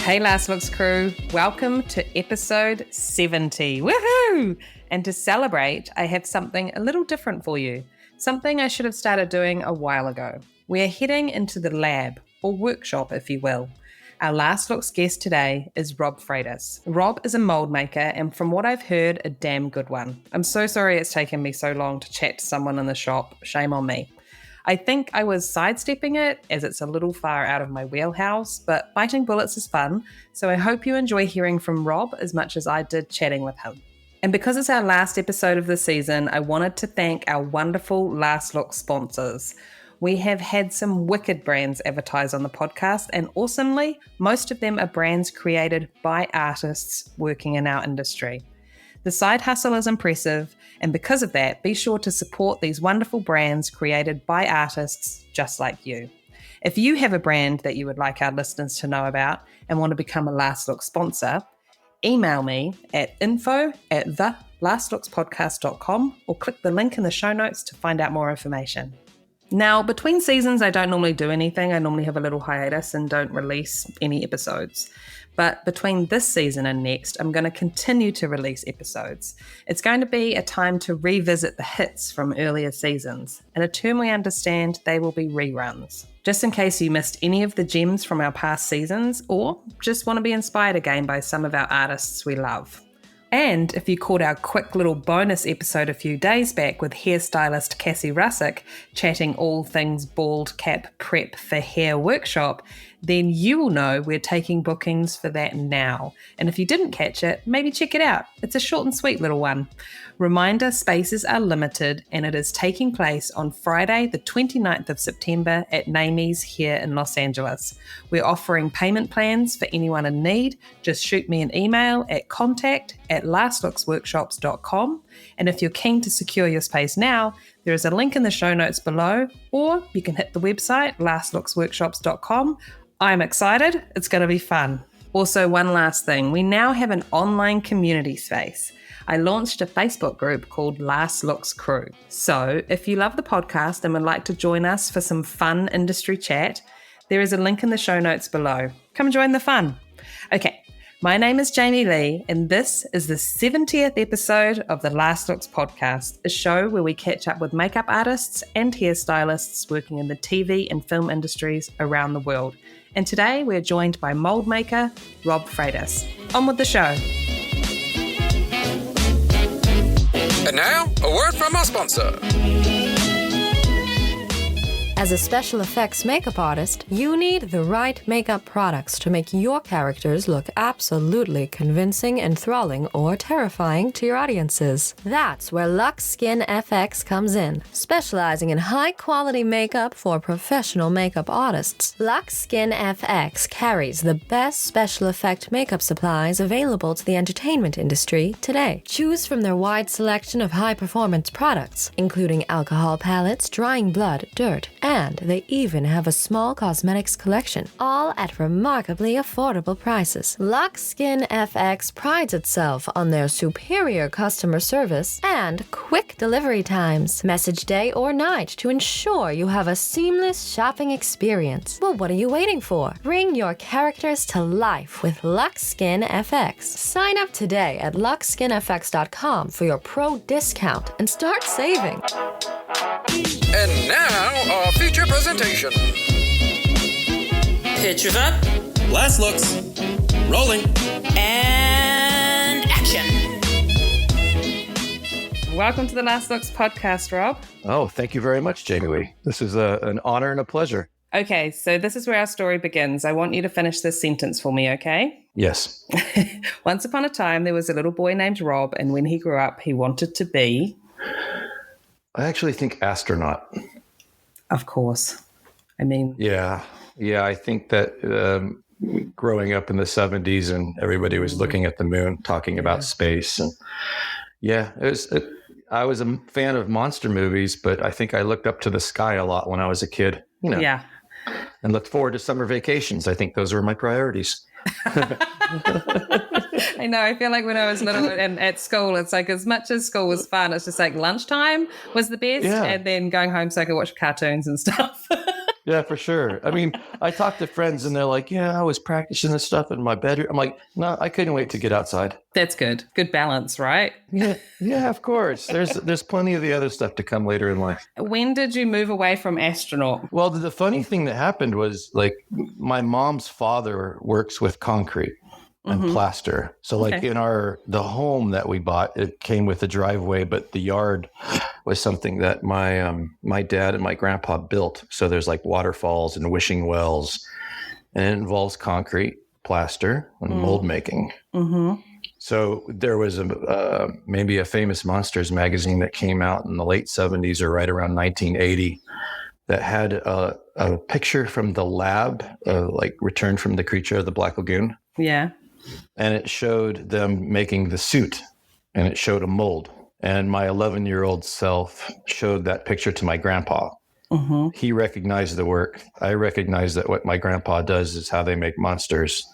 Hey Last Looks crew, welcome to episode 70. Woohoo! And to celebrate, I have something a little different for you. Something I should have started doing a while ago. We're heading into the lab, or workshop if you will. Our Last Looks guest today is Rob Freitas. Rob is a mold maker and from what I've heard, a damn good one. I'm so sorry it's taken me so long to chat to someone in the shop. Shame on me. I think I was sidestepping it as it's a little far out of my wheelhouse, but biting bullets is fun, so I hope you enjoy hearing from Rob as much as I did chatting with him. And because it's our last episode of the season, I wanted to thank our wonderful Last Look sponsors. We have had some wicked brands advertise on the podcast, and awesomely, most of them are brands created by artists working in our industry. The side hustle is impressive, and because of that, be sure to support these wonderful brands created by artists just like you. If you have a brand that you would like our listeners to know about and want to become a Last Look sponsor, email me at info@thelastlookspodcast.com or click the link in the show notes to find out more information. Now, between seasons, I don't normally do anything. I normally have a little hiatus and don't release any episodes. But between this season and next, I'm going to continue to release episodes. It's going to be a time to revisit the hits from earlier seasons. And a term we understand, they will be reruns. Just in case you missed any of the gems from our past seasons or just want to be inspired again by some of our artists we love. And if you caught our quick little bonus episode a few days back with hairstylist Cassie Russick chatting all things bald cap prep for hair workshop, then you will know we're taking bookings for that now. And if you didn't catch it, maybe check it out. It's a short and sweet little one. Reminder, spaces are limited and it is taking place on Friday, the 29th of September at Namie's here in Los Angeles. We're offering payment plans for anyone in need. Just shoot me an email at contact@lastlooksworkshops.com. And if you're keen to secure your space now, there is a link in the show notes below, or you can hit the website, lastlooksworkshops.com. I'm excited. It's going to be fun. Also, one last thing. We now have an online community space. I launched a Facebook group called Last Looks Crew. So if you love the podcast and would like to join us for some fun industry chat, there is a link in the show notes below. Come join the fun. Okay, my name is Jamie Lee, and this is the 70th episode of the Last Looks podcast, a show where we catch up with makeup artists and hairstylists working in the TV and film industries around the world. And today we're joined by mold maker Rob Freitas. On with the show. And now, a word from our sponsor. As a special effects makeup artist, you need the right makeup products to make your characters look absolutely convincing, enthralling, or terrifying to your audiences. That's where LUXE Skin FX comes in, specializing in high-quality makeup for professional makeup artists. LUXE Skin FX carries the best special effect makeup supplies available to the entertainment industry today. Choose from their wide selection of high-performance products, including alcohol palettes, drying blood, dirt, and they even have a small cosmetics collection, all at remarkably affordable prices. LUXE Skin FX prides itself on their superior customer service and quick delivery times, message day or night, to ensure you have a seamless shopping experience. Well, what are you waiting for? Bring your characters to life with LUXE Skin FX. Sign up today at luxeskinfx.com for your pro discount and start saving. And now, our feature presentation. Pictures up. Last looks. Rolling. And action. Welcome to the Last Looks podcast, Rob. Oh, thank you very much, Jamie Lee. This is an honor and a pleasure. Okay, so this is where our story begins. I want you to finish this sentence for me, okay? Yes. Once upon a time, there was a little boy named Rob, and when he grew up, he wanted to be... I actually think astronaut. Of course. I mean... Yeah, I think that growing up in the 70s and everybody was looking at the moon, talking about space. And I was a fan of monster movies, but I think I looked up to the sky a lot when I was a kid, Yeah. And looked forward to summer vacations. I think those were my priorities. I know. I feel like when I was little and at school, it's like as much as school was fun, it's just like lunchtime was the best, and then going home so I could watch cartoons and stuff. Yeah, for sure. I mean, I talk to friends and they're like, yeah, I was practicing this stuff in my bedroom. I'm like, no, I couldn't wait to get outside. That's good. Good balance, right? Yeah, of course. There's plenty of the other stuff to come later in life. When did you move away from astronaut? Well, the funny thing that happened was like my mom's father works with concrete and plaster. So like in the home that we bought, it came with a driveway, but the yard was something that my dad and my grandpa built. So there's like waterfalls and wishing wells, and it involves concrete, plaster, and mold making. So there was maybe a famous Monsters magazine that came out in the late 70s or right around 1980 that had a picture from the lab, like Return from the Creature of the Black Lagoon. Yeah. And it showed them making the suit, and it showed a mold. And my 11-year-old self showed that picture to my grandpa. He recognized the work. I recognized that what my grandpa does is how they make monsters.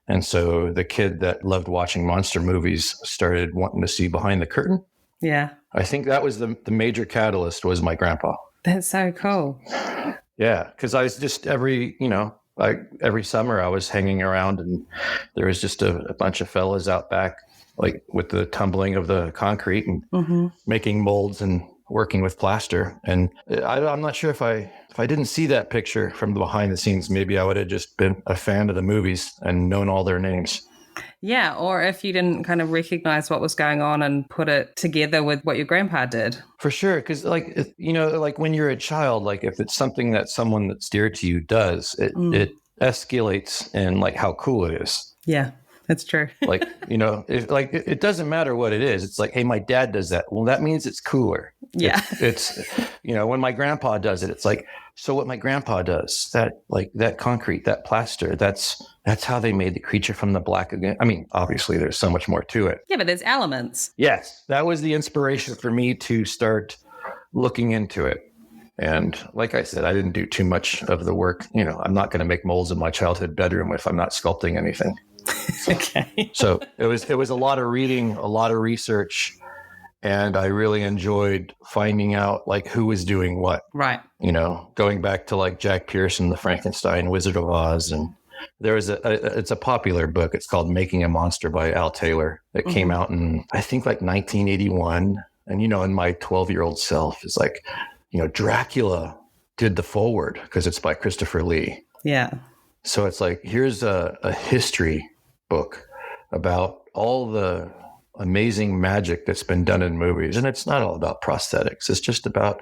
And so the kid that loved watching monster movies started wanting to see behind the curtain. Yeah. I think that was the major catalyst was my grandpa. That's so cool. Yeah, because I was just every summer I was hanging around and there was just a bunch of fellas out back, like with the tumbling of the concrete and making molds and working with plaster. And I'm not sure if I didn't see that picture from the behind the scenes, maybe I would have just been a fan of the movies and known all their names. Yeah, or if you didn't kind of recognize what was going on and put it together with what your grandpa did. For sure, because like when you're a child, like if it's something that someone that's dear to you does, it escalates in like how cool it is. Yeah, that's true. Like, it doesn't matter what it is. It's like, hey, my dad does that. Well, that means it's cooler. Yeah. It's when my grandpa does it, it's like, so what my grandpa does, that concrete, that plaster, that's how they made the Creature from the Black Lagoon. I mean, obviously there's so much more to it. Yeah, but there's elements. Yes. That was the inspiration for me to start looking into it. And like I said, I didn't do too much of the work. I'm not going to make molds in my childhood bedroom if I'm not sculpting anything. Okay. So it was a lot of reading, a lot of research. And I really enjoyed finding out like who was doing what. Right. Going back to like Jack Pearson, the Frankenstein Wizard of Oz. And there was it's a popular book. It's called Making a Monster by Al Taylor. It came out in, I think, like 1981. And, and my 12-year-old self is like, Dracula did the foreword because it's by Christopher Lee. Yeah. So it's like, here's a history book about all the amazing magic that's been done in movies. And it's not all about prosthetics. It's just about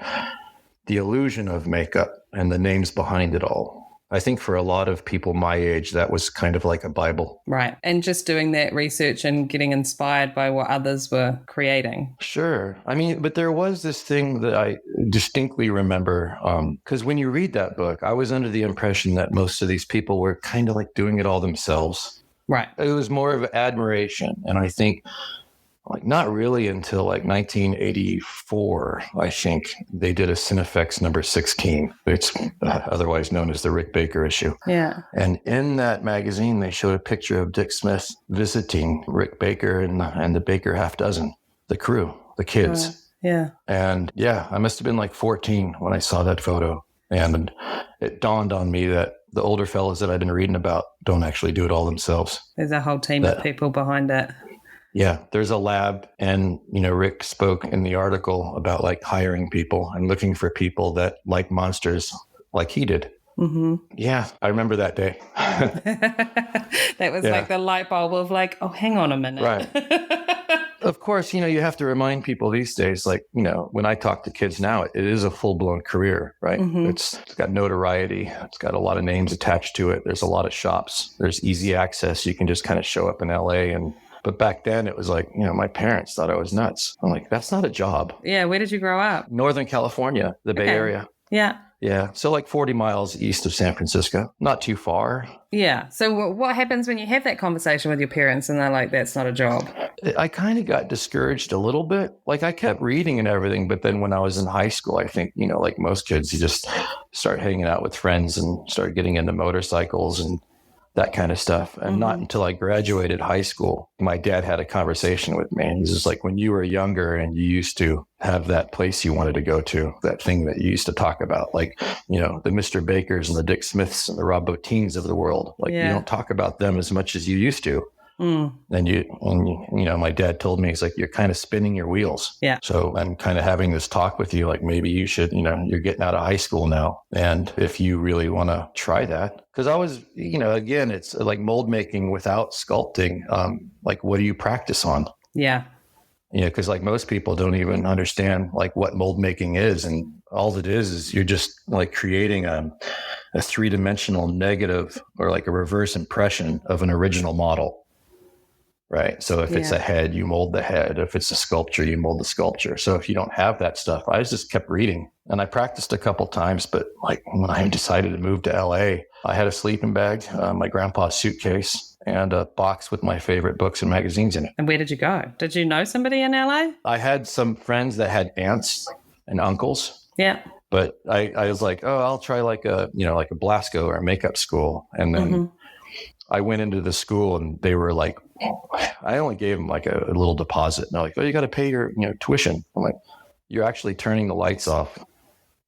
the illusion of makeup and the names behind it all. I think for a lot of people my age, that was kind of like a Bible. Right. And just doing that research and getting inspired by what others were creating. Sure. I mean, but there was this thing that I distinctly remember, because when you read that book, I was under the impression that most of these people were kind of like doing it all themselves. Right. It was more of admiration. And I think like not really until like 1984, I think they did a Cinefx number 16. It's otherwise known as the Rick Baker issue. Yeah. And in that magazine, they showed a picture of Dick Smith visiting Rick Baker and the Baker half dozen, the crew, the kids. Yeah. And yeah, I must have been like 14 when I saw that photo. And it dawned on me that the older fellas that I've been reading about don't actually do it all themselves. There's a whole team of people behind it. Yeah, there's a lab. And, Rick spoke in the article about like hiring people and looking for people that like monsters like he did. Mm-hmm. Yeah, I remember that day. That was like the light bulb of like, oh, hang on a minute. Right. Of course, you have to remind people these days, like, when I talk to kids now, it is a full-blown career, right? Mm-hmm. It's got notoriety. It's got a lot of names attached to it. There's a lot of shops. There's easy access. You can just kind of show up in LA. But back then it was like, my parents thought I was nuts. I'm like, that's not a job. Yeah. Where did you grow up? Northern California, the Bay Area. Yeah. Yeah. So like 40 miles east of San Francisco, not too far. Yeah. So what happens when you have that conversation with your parents and they're like, that's not a job? I kind of got discouraged a little bit. Like I kept reading and everything. But then when I was in high school, I think, like most kids, you just start hanging out with friends and start getting into motorcycles. And that kind of stuff. And not until I graduated high school, my dad had a conversation with me. This is like when you were younger and you used to have that place you wanted to go to, that thing that you used to talk about, like, you know, the Mr. Bakers and the Dick Smiths and the Rob Botines of the world. Like, you don't talk about them as much as you used to. And you know, my dad told me, he's like, you're kind of spinning your wheels. Yeah. So I'm kind of having this talk with you, like maybe you should, you know, you're getting out of high school now. And if you really want to try that, because I was, you know, again, it's like mold making without sculpting. Like, what do you practice on? Yeah. You know, because like most people don't even understand like what mold making is. And all it is you're just like creating a three-dimensional negative or like a reverse impression of an original model. Right. So if it's a head, you mold the head. If it's a sculpture, you mold the sculpture. So if you don't have that stuff, I just kept reading and I practiced a couple times. But like when I decided to move to LA, I had a sleeping bag, my grandpa's suitcase, and a box with my favorite books and magazines in it. And where did you go? Did you know somebody in LA? I had some friends that had aunts and uncles. Yeah. But I was like, oh, I'll try like a Blasco or a makeup school. And then I went into the school and they were like, I only gave them like a little deposit. And they're like, oh, you got to pay your tuition. I'm like, you're actually turning the lights off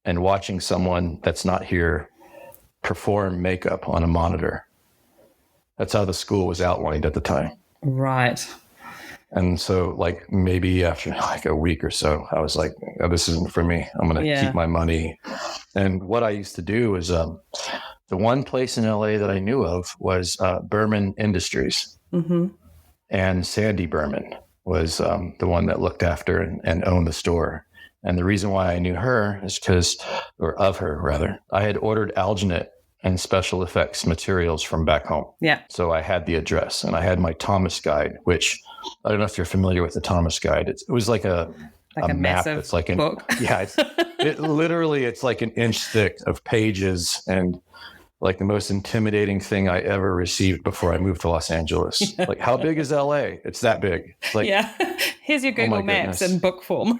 and watching someone that's not here perform makeup on a monitor. That's how the school was outlined at the time. Right. And so like maybe after like a week or so, I was like, oh, this isn't for me. I'm going to keep my money. And what I used to do was the one place in LA that I knew of was Berman Industries. And Sandy Berman was the one that looked after and owned the store. And the reason why I knew her is of her, I had ordered alginate and special effects materials from back home. Yeah. So I had the address and I had my Thomas guide, which I don't know if you're familiar with the Thomas guide. It was like a map. It's like a book. Yeah. It's like an inch thick of pages and like the most intimidating thing I ever received before I moved to Los Angeles. Like, how big is LA? It's that big. It's like, here's your Google Maps in book form.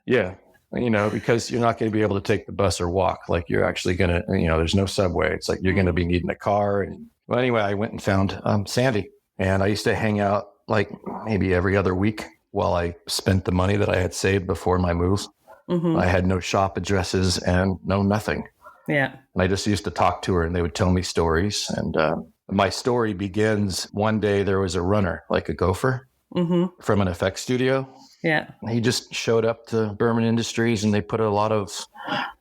Yeah. You know, because you're not going to be able to take the bus or walk. Like you're actually going to, there's no subway. It's like, you're going to be needing a car. And well, anyway, I went and found Sandy, and I used to hang out like maybe every other week while I spent the money that I had saved before my move. I had no shop addresses and no nothing. Yeah. And I just used to talk to her and they would tell me stories. And my story begins one day there was a runner, like a gopher from an effects studio. Yeah. He just showed up to Berman Industries and they put a lot of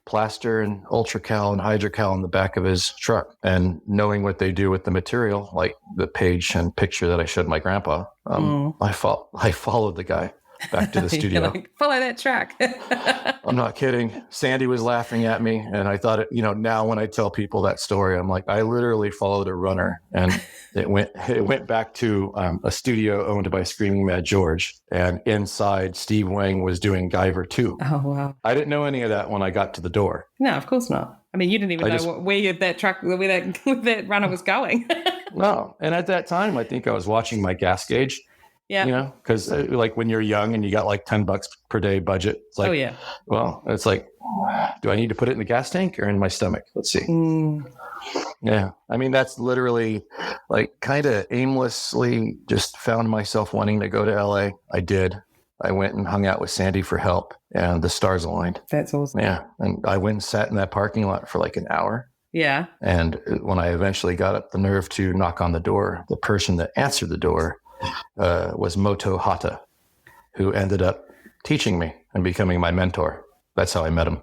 plaster and ultracal and hydrocal in the back of his truck. And knowing what they do with the material, like the page and picture that I showed my grandpa, I followed the guy back to the studio. Like, follow that track. I'm not kidding. Sandy was laughing at me. And I thought, now when I tell people that story, I'm like, I literally followed a runner. And it went back to a studio owned by Screaming Mad George. And inside, Steve Wang was doing Guyver 2. Oh, wow. I didn't know any of that when I got to the door. No, of course not. I mean, you didn't even know where that runner was going. No. And at that time, I think I was watching my gas gauge. Yeah. Because like when you're young and you got like $10 per day budget, it's like, well, it's like, do I need to put it in the gas tank or in my stomach? Let's see. Yeah. I mean, that's literally like kind of aimlessly just found myself wanting to go to LA. I did. I went and hung out with Sandy for help and the stars aligned. That's awesome. Yeah. And I went and sat in that parking lot for like an hour. Yeah. And when I eventually got up the nerve to knock on the door, the person that answered the door was Moto Hata, who ended up teaching me and becoming my mentor. That's how I met him.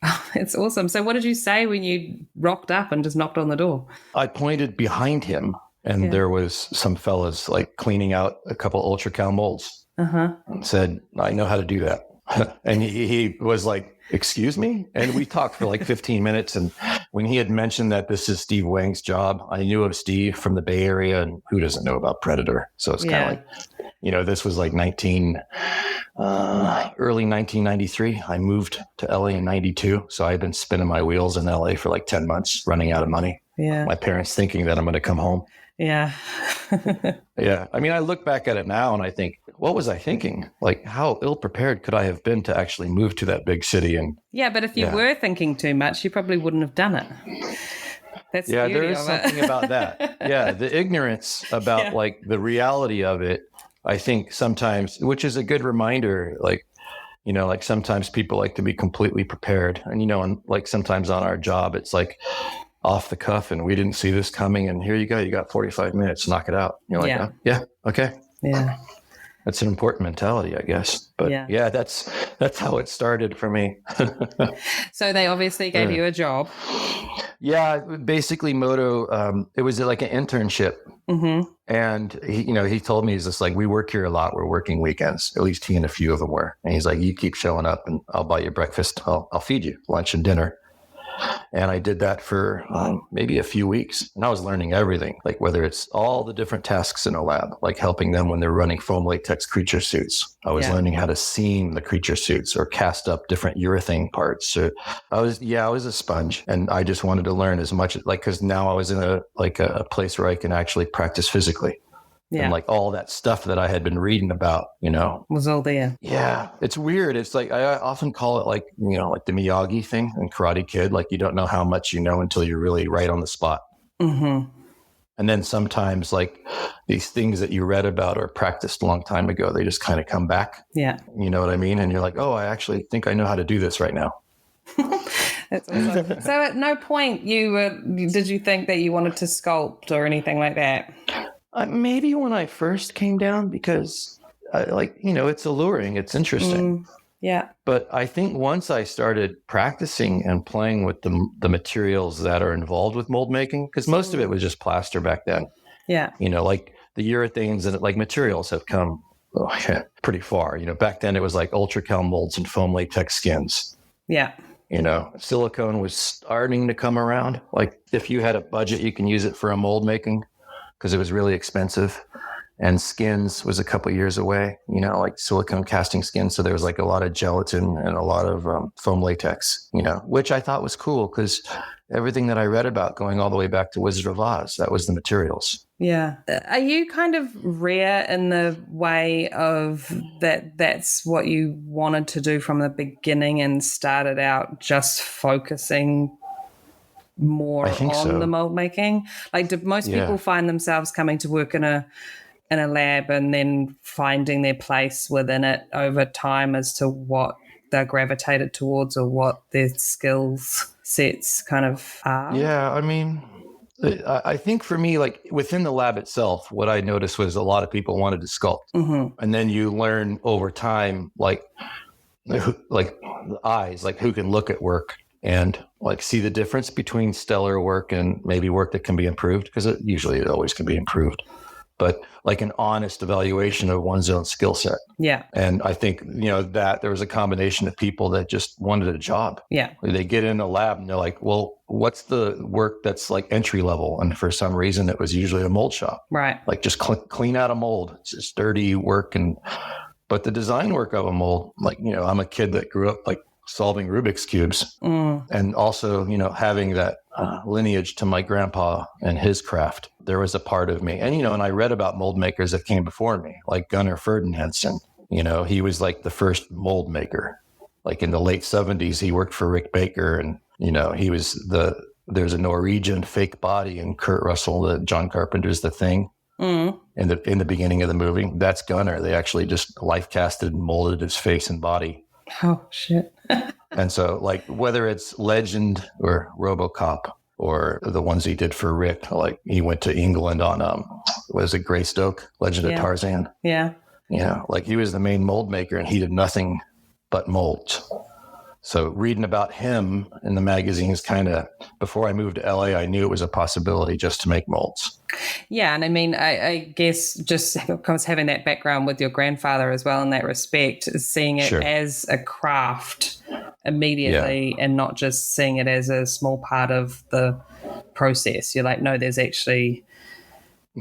Oh, it's awesome. So what did you say when you rocked up and just knocked on the door? I pointed behind him and there was some fellas like cleaning out a couple ultracal molds and said, I know how to do that. And he was like, excuse me? And we talked for like 15 minutes. And when he had mentioned that this is Steve Wang's job, I knew of Steve from the Bay Area, and who doesn't know about Predator? So it's kind of like, this was like early 1993. I moved to LA in 92. So I've been spinning my wheels in LA for like 10 months, running out of money. Yeah. My parents thinking that I'm going to come home. Yeah. Yeah. I mean, I look back at it now and I think, what was I thinking? Like, how ill-prepared could I have been to actually move to that big city? And yeah, but if you were thinking too much, you probably wouldn't have done it. That's the Yeah, there beauty is of something it. about that. Yeah, the ignorance about Yeah. like the reality of it, I think sometimes, which is a good reminder, like, like sometimes people like to be completely prepared. And, and like sometimes on our job, it's like off the cuff and we didn't see this coming. And here you go. You got 45 minutes, knock it out. You're like, Yeah. oh, yeah, okay. Yeah. That's an important mentality, I guess. But Yeah. that's how it started for me. So they obviously gave you a job. Yeah, basically Moto, it was like an internship. Mm-hmm. And he told me, he's just like, we work here a lot. We're working weekends. At least he and a few of them were. And he's like, you keep showing up and I'll buy you breakfast. I'll feed you lunch and dinner. And I did that for maybe a few weeks. And I was learning everything, like whether it's all the different tasks in a lab, like helping them when they're running foam latex creature suits. I was learning how to seam the creature suits or cast up different urethane parts. So I was a sponge, and I just wanted to learn as much, like, because now I was in a place where I can actually practice physically. Yeah. And like all that stuff that I had been reading about, was all there. Yeah. It's weird. It's like, I often call it like, like the Miyagi thing in Karate Kid. Like you don't know how much you know until you're really right on the spot. Mm-hmm. And then sometimes like these things that you read about or practiced a long time ago, they just kind of come back. Yeah. You know what I mean? And you're like, oh, I actually think I know how to do this right now. That's awesome. So at no point did you think that you wanted to sculpt or anything like that? Maybe when I first came down, because it's alluring, it's interesting. Yeah. But I think once I started practicing and playing with the materials that are involved with mold making, because most of it was just plaster back then. Yeah. Like the urethanes and like materials have come pretty far. Back then it was like ultracal molds and foam latex skins. Yeah. Silicone was starting to come around. Like if you had a budget, you can use it for a mold making, because it was really expensive. And skins was a couple of years away, like silicone casting skins. So there was like a lot of gelatin and a lot of foam latex, which I thought was cool, because everything that I read about going all the way back to Wizard of Oz, that was the materials. Yeah. Are you kind of rare in the way of that's what you wanted to do from the beginning and started out just focusing more on the mold making? Like, do most people find themselves coming to work in a lab and then finding their place within it over time as to what they're gravitated towards or what their skills sets kind of are? Yeah, I mean, I think for me, like within the lab itself, what I noticed was a lot of people wanted to sculpt. Mm-hmm. And then you learn over time, like the eyes, like who can look at work and like see the difference between stellar work and maybe work that can be improved, because it always can be improved, but like an honest evaluation of one's own skill set. Yeah. And I think, that there was a combination of people that just wanted a job. Yeah. They get in a lab and they're like, well, what's the work that's like entry level? And for some reason, it was usually a mold shop. Right. Like just clean out a mold. It's just dirty work. But the design work of a mold, like, I'm a kid that grew up like solving Rubik's cubes, and also, having that lineage to my grandpa and his craft. There was a part of me, and and I read about mold makers that came before me, like Gunnar Ferdinandsen. He was like the first mold maker. Like in the late 70s, he worked for Rick Baker, and he was there's a Norwegian fake body in Kurt Russell, the John Carpenter's The Thing. In the beginning of the movie, that's Gunnar. They actually just life casted and molded his face and body. Oh, shit. And so, like, whether it's Legend or RoboCop or the ones he did for Rick, like he went to England on, was it Greystoke, Legend of Tarzan? Yeah. Like he was the main mold maker and he did nothing but molds. So reading about him in the magazines, kind of before I moved to LA, I knew it was a possibility just to make molds. Yeah. And I mean, I guess just because having that background with your grandfather as well in that respect, seeing it as a craft immediately and not just seeing it as a small part of the process. You're like, no, there's actually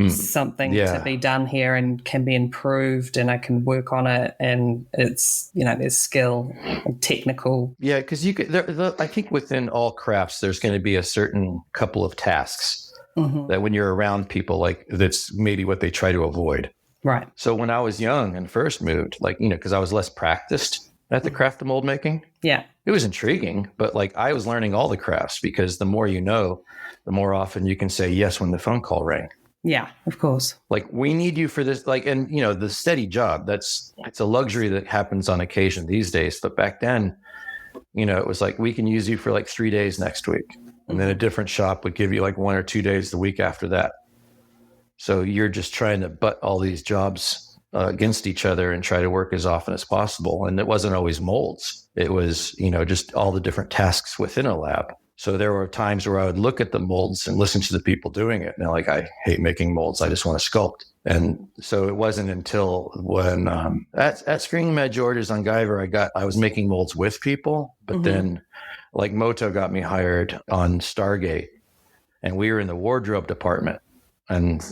something to be done here and can be improved, and I can work on it, and it's there's skill and technical. Yeah, because you could. I think within all crafts, there's going to be a certain couple of tasks that when you're around people, like that's maybe what they try to avoid. Right. So when I was young and first moved, like because I was less practiced, at the craft of mold making. Yeah. It was intriguing, but like I was learning all the crafts because the more you know, the more often you can say yes when the phone call rang. Yeah, of course. Like, we need you for this, like, and you know, the steady job, it's a luxury that happens on occasion these days. But back then, you know, it was like, we can use you for like 3 days next week. And then a different shop would give you like 1 or 2 days the week after that. So you're just trying to butt all these jobs against each other and try to work as often as possible. And it wasn't always molds. It was, you know, just all the different tasks within a lab. So there were times where I would look at the molds and listen to the people doing it. Now, like, I hate making molds. I just want to sculpt. And so it wasn't until when at Screaming Mad George's on Guyver, I was making molds with people. But then, like, Moto got me hired on Stargate, and we were in the wardrobe department. And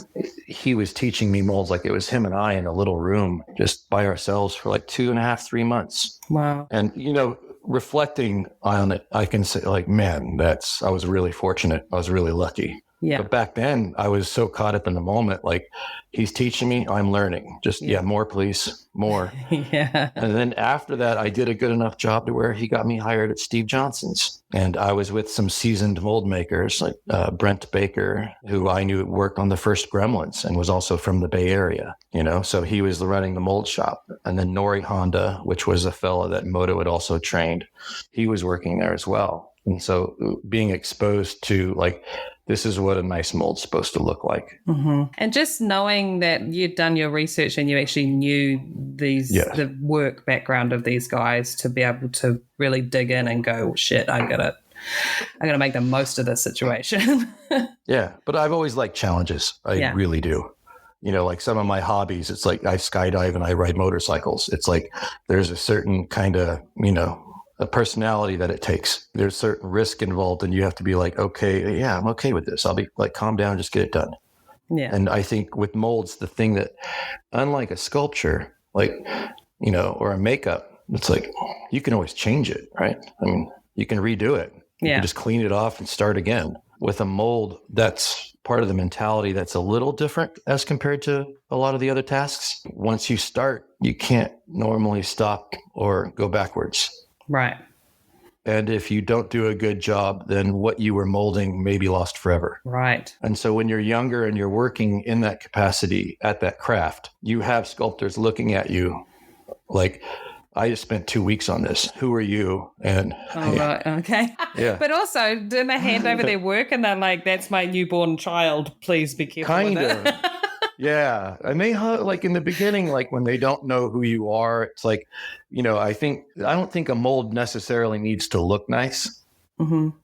he was teaching me molds. Like, it was him and I in a little room just by ourselves for like 2.5, 3 months. Wow. And, you know, reflecting on it, I can say, like, man, I was really fortunate. I was really lucky. Yeah. But back then, I was so caught up in the moment. Like, he's teaching me, I'm learning. Just, more, please, more. Yeah. And then after that, I did a good enough job to where he got me hired at Steve Johnson's. And I was with some seasoned mold makers like Brent Baker, who I knew worked on the first Gremlins and was also from the Bay Area, you know, so he was running the mold shop. And then Nori Honda, which was a fella that Moto had also trained, he was working there as well. And so being exposed to, like, this is what a nice mold's supposed to look like. And just knowing that you'd done your research and you actually knew the work background of these guys to be able to really dig in and go, shit, I gotta make the most of this situation. Yeah, but I've always liked challenges. I really do. You know, like some of my hobbies, it's like I skydive and I ride motorcycles. It's like there's a certain kind of, you know, a personality that it takes. There's certain risk involved, and you have to be like, okay, yeah, I'm okay with this. I'll be like, calm down, just get it done. Yeah. And I think with molds, the thing that, unlike a sculpture, like, you know, or a makeup, it's like, you can always change it, right? I mean, you can redo it. You can just clean it off and start again. With a mold, that's part of the mentality that's a little different as compared to a lot of the other tasks. Once you start, you can't normally stop or go backwards. Right. And if you don't do a good job, then what you were molding may be lost forever. Right. And so when you're younger and you're working in that capacity at that craft, you have sculptors looking at you like, I just spent 2 weeks on this. Who are you? And right. Okay. Yeah. But also, do they hand over their work and they're like, that's my newborn child. Please be careful with it. Yeah. And they, like, in the beginning, like when they don't know who you are, it's like, you know, I don't think a mold necessarily needs to look nice.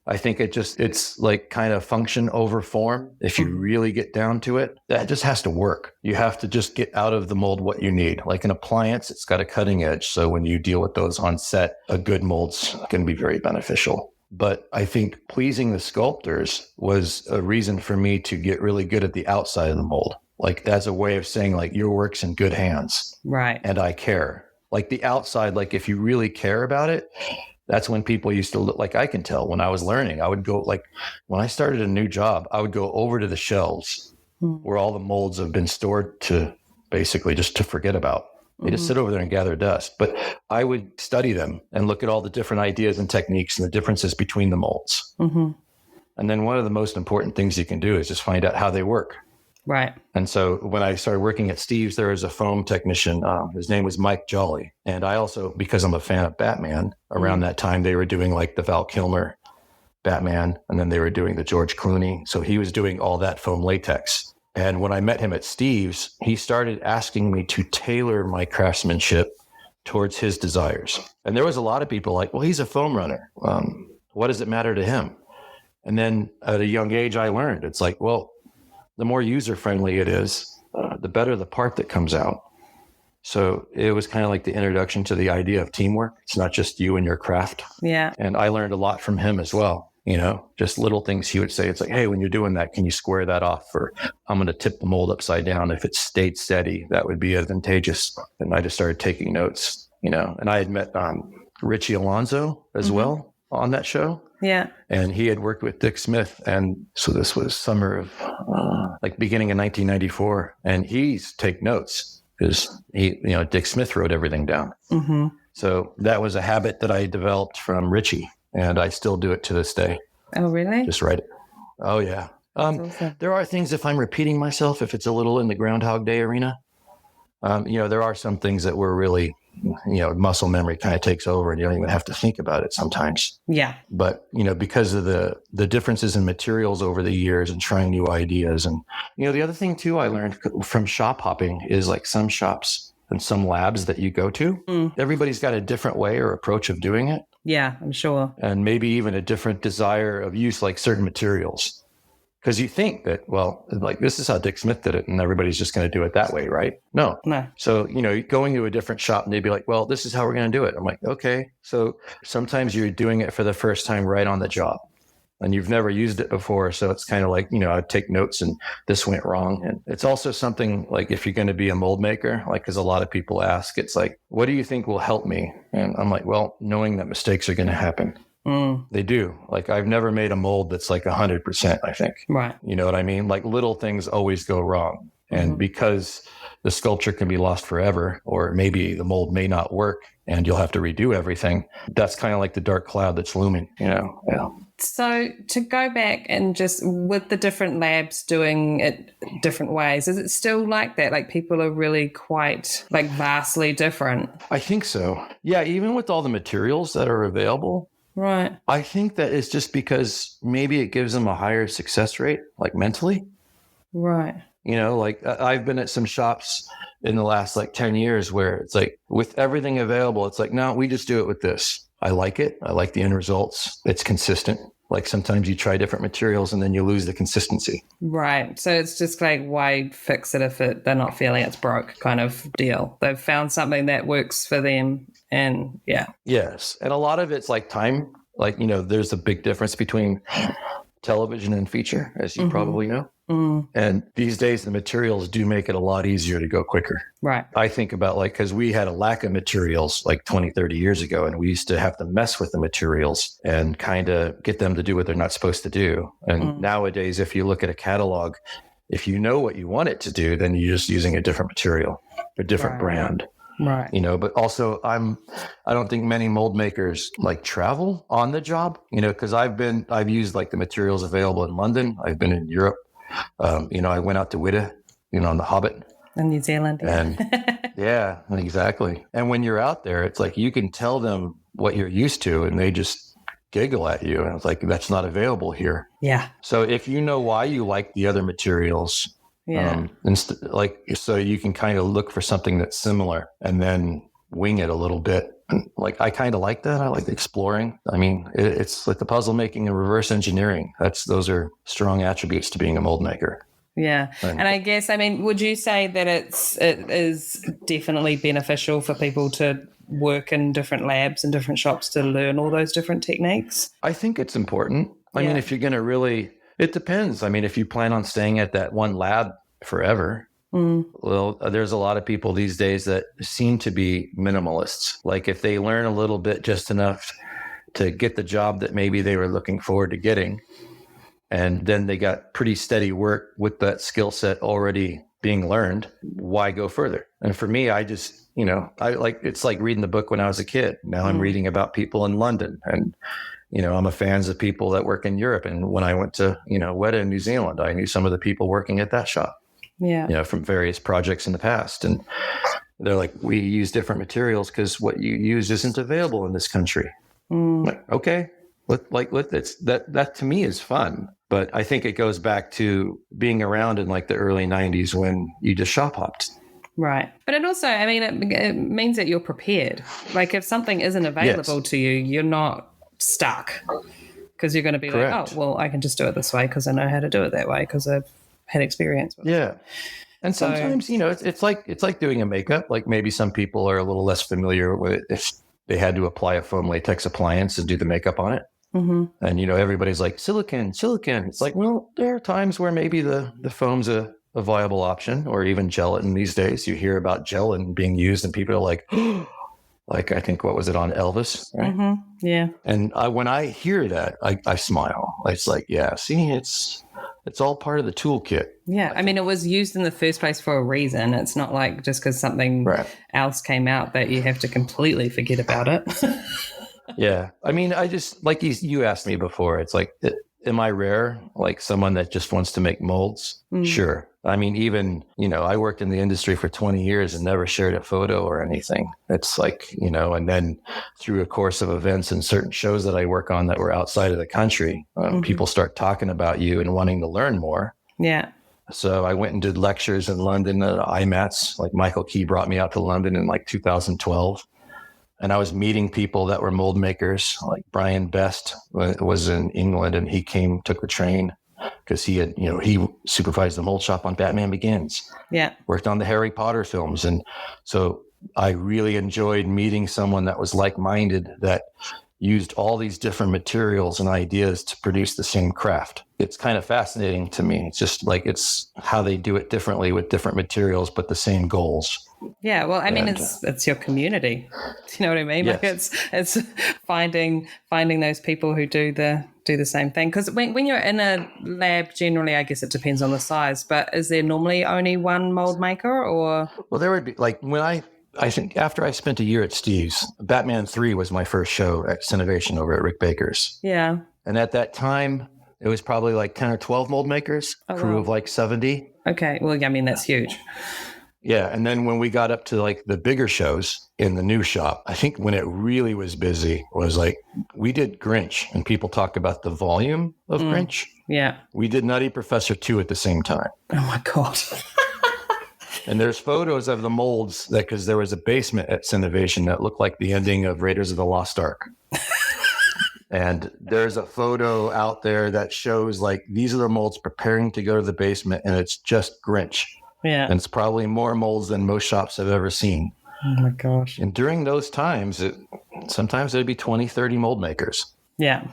I think it's like kind of function over form. If you really get down to it, that just has to work. You have to just get out of the mold what you need. Like an appliance, it's got a cutting edge. So when you deal with those on set, a good mold's going to be very beneficial. But I think pleasing the sculptors was a reason for me to get really good at the outside of the mold. Like, that's a way of saying, like, your work's in good hands. Right. And I care. Like the outside, like if you really care about it, that's when people used to look. Like, I can tell when I was learning, I would go, like, when I started a new job, I would go over to the shelves where all the molds have been stored to basically just to forget about. They just sit over there and gather dust. But I would study them and look at all the different ideas and techniques and the differences between the molds. And then one of the most important things you can do is just find out how they work. Right. And so when I started working at Steve's, there was a foam technician. His name was Mike Jolly. And I also, because I'm a fan of Batman, around that time, they were doing like the Val Kilmer Batman, and then they were doing the George Clooney. So he was doing all that foam latex. And when I met him at Steve's, he started asking me to tailor my craftsmanship towards his desires. And there was a lot of people like, well, he's a foam runner. What does it matter to him? And then at a young age, I learned it's like, well, the more user-friendly it is, the better the part that comes out. So it was kind of like the introduction to the idea of teamwork. It's not just you and your craft. Yeah. And I learned a lot from him as well. You know, just little things he would say. It's like, hey, when you're doing that, can you square that off? Or I'm going to tip the mold upside down. If it stayed steady, that would be advantageous. And I just started taking notes, you know. And I had met Richie Alonso as well on that show. Yeah. And he had worked with Dick Smith. And so this was summer of like beginning of 1994. And he's take notes because he, you know, Dick Smith wrote everything down. So that was a habit that I developed from Richie, and I still do it to this day. Oh, really? Just write it. Oh, yeah. Awesome. There are things, if I'm repeating myself, if it's a little in the Groundhog Day arena, there are some things that were really, muscle memory kind of takes over and you don't even have to think about it sometimes. Yeah. But, because of the differences in materials over the years and trying new ideas. And, the other thing too, I learned from shop hopping is like some shops and some labs that you go to, everybody's got a different way or approach of doing it. Yeah, I'm sure. And maybe even a different desire of use, like certain materials. Because you think that, well, like this is how Dick Smith did it and everybody's just going to do it that way, right? No. So, going to a different shop and they'd be like, well, this is how we're going to do it. I'm like, okay. So sometimes you're doing it for the first time right on the job and you've never used it before. So it's kind of like, I'd take notes and this went wrong. And it's also something like if you're going to be a mold maker, like, because a lot of people ask, it's like, what do you think will help me? And I'm like, well, knowing that mistakes are going to happen. They do. Like I've never made a mold that's like 100%, I think. Right. You know what I mean? Like little things always go wrong. And because the sculpture can be lost forever, or maybe the mold may not work and you'll have to redo everything, that's kind of like the dark cloud that's looming, Yeah. So to go back and just with the different labs doing it different ways, is it still like that? Like people are really quite like vastly different? I think so. Yeah. Even with all the materials that are available. Right. I think that it's just because maybe it gives them a higher success rate, like mentally. Right. Like I've been at some shops in the last like 10 years where it's like with everything available, it's like, no, we just do it with this. I like it. I like the end results. It's consistent. Like sometimes you try different materials and then you lose the consistency. Right. So it's just like, why fix it if they're not feeling it's broke kind of deal. They've found something that works for them. And yeah. Yes. And a lot of it's like time, like, there's a big difference between television and feature, as you probably know. And these days, the materials do make it a lot easier to go quicker. Right. I think about because we had a lack of materials like 20, 30 years ago, and we used to have to mess with the materials and kind of get them to do what they're not supposed to do. And nowadays, if you look at a catalog, if you know what you want it to do, then you're just using a different material, a different brand. Right. But also I don't think many mold makers like travel on the job, because I've used like the materials available in London. I've been in Europe. I went out to Woohooooooo, on the Hobbit. In New Zealand. And yeah, exactly. And when you're out there, it's like you can tell them what you're used to and they just giggle at you. And it's like, that's not available here. Yeah. So if you know why you like the other materials, so you can kind of look for something that's similar and then wing it a little bit. Like I kind of like that. I like exploring. I mean, it's like the puzzle making and reverse engineering. Those are strong attributes to being a mold maker. Yeah. And I guess, would you say that it is definitely beneficial for people to work in different labs and different shops to learn all those different techniques? I think it's important. I mean, if you're going to really, it depends. I mean, if you plan on staying at that one lab forever, well, there's a lot of people these days that seem to be minimalists. Like if they learn a little bit, just enough to get the job that maybe they were looking forward to getting, and then they got pretty steady work with that skill set already being learned, why go further? And for me, I just, it's like reading the book when I was a kid. Now I'm reading about people in London, and I'm a fan of people that work in Europe. And when I went to, Weta in New Zealand, I knew some of the people working at that shop. Yeah. From various projects in the past. And they're like, we use different materials because what you use isn't available in this country. Like, okay. That to me is fun. But I think it goes back to being around in like the early 90s when you just shop hopped. Right. But it also, it means that you're prepared. Like if something isn't available to you, you're not stuck because you're going to be like, oh, well, I can just do it this way because I know how to do it that way because I've had experience with it. And sometimes, it's like doing a makeup. Like maybe some people are a little less familiar with it if they had to apply a foam latex appliance and do the makeup on it. And, everybody's like, silicone. It's like, well, there are times where maybe the foam's a viable option, or even gelatin these days. You hear about gelatin being used and people are like, like, I think, what was it on Elvis? Right? Yeah. And when I hear that, I smile. It's like, yeah, see, it's all part of the toolkit. Yeah. I mean, it was used in the first place for a reason. It's not like just because something else came out that you have to completely forget about it. Yeah. I mean, I just, like you asked me before, it's like, am I rare? Like someone that just wants to make molds? Sure. I mean, even, I worked in the industry for 20 years and never shared a photo or anything. It's like, and then through a course of events and certain shows that I work on that were outside of the country, people start talking about you and wanting to learn more. Yeah. So I went and did lectures in London at IMATS. Like Michael Key brought me out to London in like 2012. And I was meeting people that were mold makers. Like Brian Best was in England, and he took the train because he had, he supervised the mold shop on Batman Begins. Yeah. Worked on the Harry Potter films. And so I really enjoyed meeting someone that was like-minded, that used all these different materials and ideas to produce the same craft. It's kind of fascinating to me. It's just like, it's how they do it differently with different materials, but the same goals. Yeah, well, I mean, it's your community. Do you know what I mean? Yes. Like it's finding those people who do the same thing. Because when you're in a lab, generally, I guess it depends on the size. But is there normally only one mold maker, or? Well, there would be, like, when I think after I spent a year at Steve's, Batman 3 was my first show at Cinovation over at Rick Baker's. Yeah. And at that time, it was probably like 10 or 12 mold makers, crew of like 70. Okay, well, I mean, that's huge. Yeah. And then when we got up to like the bigger shows in the new shop, I think when it really was busy was like, we did Grinch, and people talk about the volume of Grinch. Yeah. We did Nutty Professor 2 at the same time. Oh my God. And there's photos of the molds because there was a basement at Cinovation that looked like the ending of Raiders of the Lost Ark. And there's a photo out there that shows like, these are the molds preparing to go to the basement, and it's just Grinch. Yeah. And it's probably more molds than most shops have ever seen. Oh my gosh. And during those times, sometimes there'd be 20, 30 mold makers. Yeah.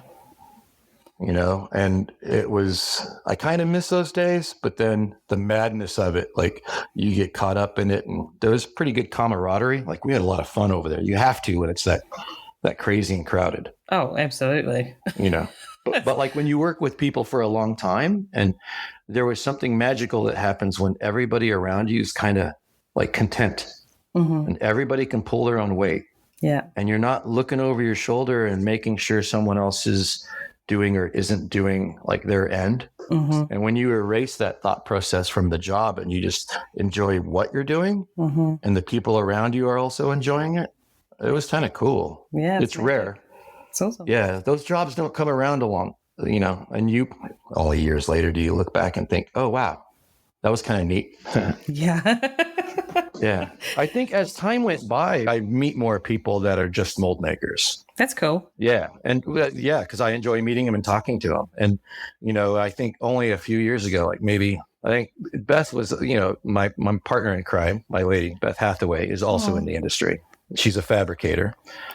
And I kind of miss those days, but then the madness of it, like you get caught up in it, and there was pretty good camaraderie. Like we had a lot of fun over there. You have to when it's that crazy and crowded. Oh, absolutely. But like when you work with people for a long time, and there was something magical that happens when everybody around you is kind of like content, and everybody can pull their own weight. Yeah. And you're not looking over your shoulder and making sure someone else is doing or isn't doing like their end. And when you erase that thought process from the job and you just enjoy what you're doing, and the people around you are also enjoying it, it was kind of cool. Yeah. It's rare. It's awesome. Yeah. Those jobs don't come around and all the years later, do you look back and think, oh, wow, that was kind of neat. Yeah. Yeah. I think as time went by, I meet more people that are just mold makers. That's cool. Yeah. And because I enjoy meeting them and talking to them. And, I think only a few years ago, I think Beth was, my partner in crime, my lady, Beth Hathaway, is also in the industry. She's a fabricator.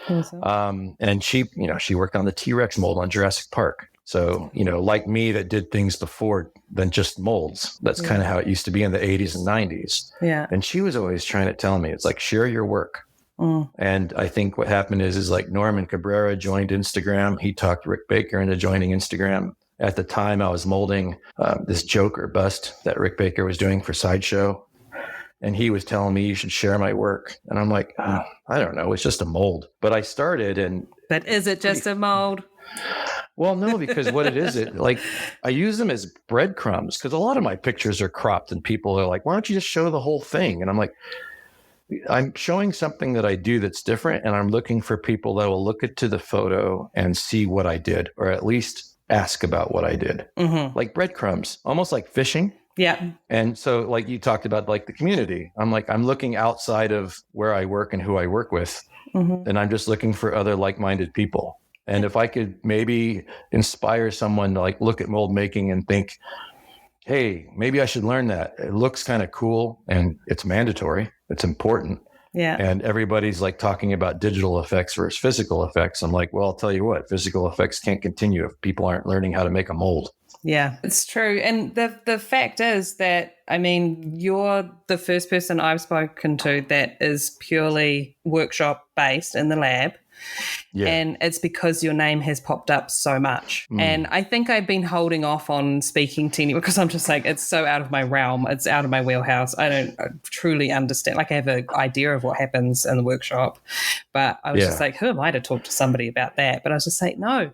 Awesome. And she worked on the T-Rex mold on Jurassic Park. So, like me, that did things before than just molds. That's kind of how it used to be in the 80s and 90s. Yeah. And she was always trying to tell me, it's like, share your work. And I think what happened is like Norman Cabrera joined Instagram. He talked Rick Baker into joining Instagram. At the time, I was molding this Joker bust that Rick Baker was doing for Sideshow. And he was telling me, you should share my work. And I'm like, I don't know. It's just a mold. But I started and... But is it just a mold? Well, no, because what it is, I use them as breadcrumbs, because a lot of my pictures are cropped and people are like, why don't you just show the whole thing? And I'm like, I'm showing something that I do that's different. And I'm looking for people that will look into the photo and see what I did, or at least ask about what I did. Like breadcrumbs, almost like fishing. Yeah. And so like you talked about like the community, I'm looking outside of where I work and who I work with. And I'm just looking for other like-minded people. And if I could maybe inspire someone to like look at mold making and think, hey, maybe I should learn that. It looks kind of cool and it's mandatory. It's important. Yeah. And everybody's like talking about digital effects versus physical effects. I'm like, well, I'll tell you what, physical effects can't continue if people aren't learning how to make a mold. Yeah, it's true. And the fact is that, I mean, you're the first person I've spoken to that is purely workshop based in the lab. Yeah. And it's because your name has popped up so much. And I think I've been holding off on speaking to anyone because I'm just like, it's so out of my realm. It's out of my wheelhouse. I don't truly understand. Like I have an idea of what happens in the workshop, but I was just like, who am I to talk to somebody about that? But I was just like, no.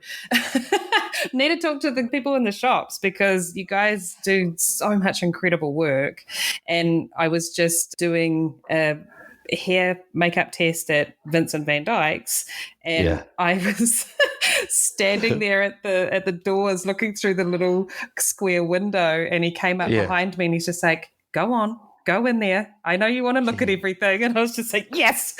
Need to talk to the people in the shops because you guys do so much incredible work. And I was just doing a hair makeup test at Vincent van Dijk's, and I was standing there at the doors looking through the little square window, and he came up behind me and he's just like, go on, go in there. I know you want to look at everything. And I was just like, yes.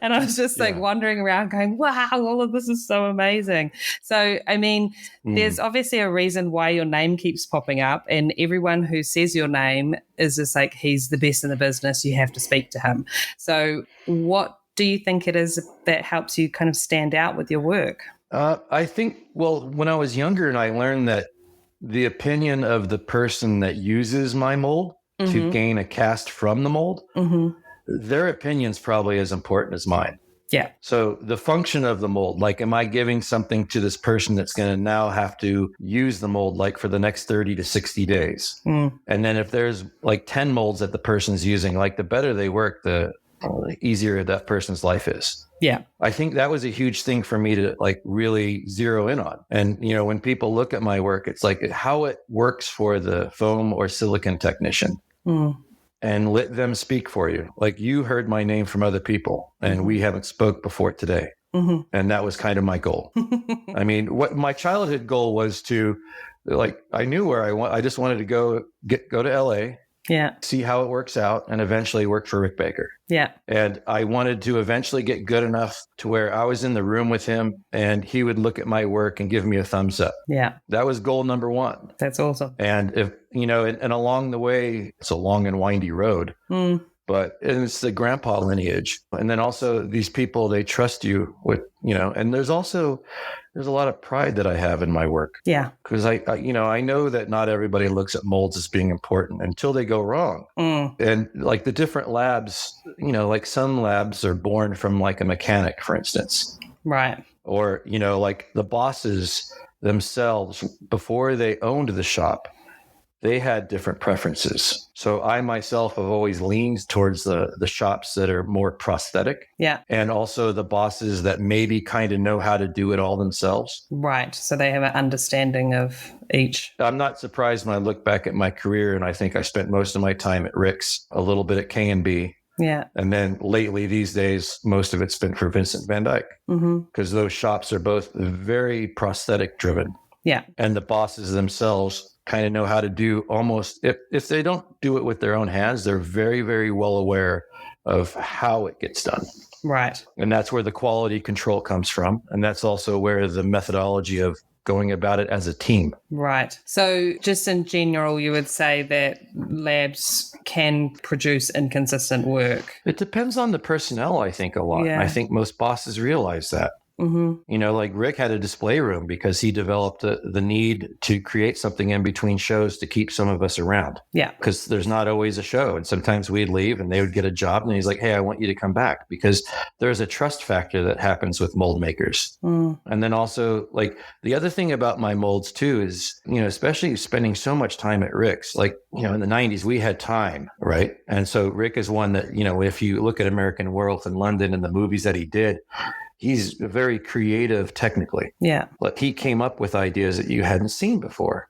And I was just like wandering around going, wow, all of this is so amazing. So, I mean, there's obviously a reason why your name keeps popping up, and everyone who says your name is just like, he's the best in the business. You have to speak to him. So what do you think it is that helps you kind of stand out with your work? I think, well, when I was younger and I learned that the opinion of the person that uses my mold to gain a cast from the mold, their opinion's probably as important as mine. Yeah. So the function of the mold, like, am I giving something to this person that's going to now have to use the mold like for the next 30 to 60 days? And then if there's like 10 molds that the person's using, like the better they work, the easier that person's life is. Yeah. I think that was a huge thing for me to like really zero in on. And, you know, when people look at my work, it's like how it works for the foam or silicone technician. And let them speak for you. Like you heard my name from other people and we haven't spoke before today. And that was kind of my goal. I mean, what my childhood goal was to like, I knew where I just wanted to go to LA. Yeah. See how it works out and eventually work for Rick Baker. Yeah. And I wanted to eventually get good enough to where I was in the room with him and he would look at my work and give me a thumbs up. Yeah. That was goal number one. That's awesome. And if, you know, and along the way, it's a long and windy road, but it's the grandpa lineage. And then also these people, they trust you with, you know, and there's a lot of pride that I have in my work. Yeah. Because I know that not everybody looks at molds as being important until they go wrong. And like the different labs, you know, like some labs are born from like a mechanic, for instance. Right. Or, you know, like the bosses themselves, before they owned the shop, they had different preferences. So I myself have always leaned towards the shops that are more prosthetic. Yeah. And also the bosses that maybe kind of know how to do it all themselves. Right. So they have an understanding of each. I'm not surprised when I look back at my career and I think I spent most of my time at Rick's, a little bit at K&B. Yeah. And then lately these days, most of it's been for Vincent van Dijk because those shops are both very prosthetic driven. Yeah. And the bosses themselves kind of know how to do almost, if they don't do it with their own hands, they're very, very well aware of how it gets done. Right. And that's where the quality control comes from. And that's also where the methodology of going about it as a team. Right. So just in general, you would say that labs can produce inconsistent work. It depends on the personnel, I think, a lot. Yeah. I think most bosses realize that. You know, like Rick had a display room because he developed the need to create something in between shows to keep some of us around. Yeah. Because there's not always a show. And sometimes we'd leave and they would get a job and he's like, hey, I want you to come back, because there's a trust factor that happens with mold makers. And then also, like, the other thing about my molds too is, you know, especially spending so much time at Rick's, like, you know, in the 90s, we had time, right? And so Rick is one that, you know, if you look at American Werewolf in London and the movies that he did, he's very creative technically. Yeah. Like he came up with ideas that you hadn't seen before.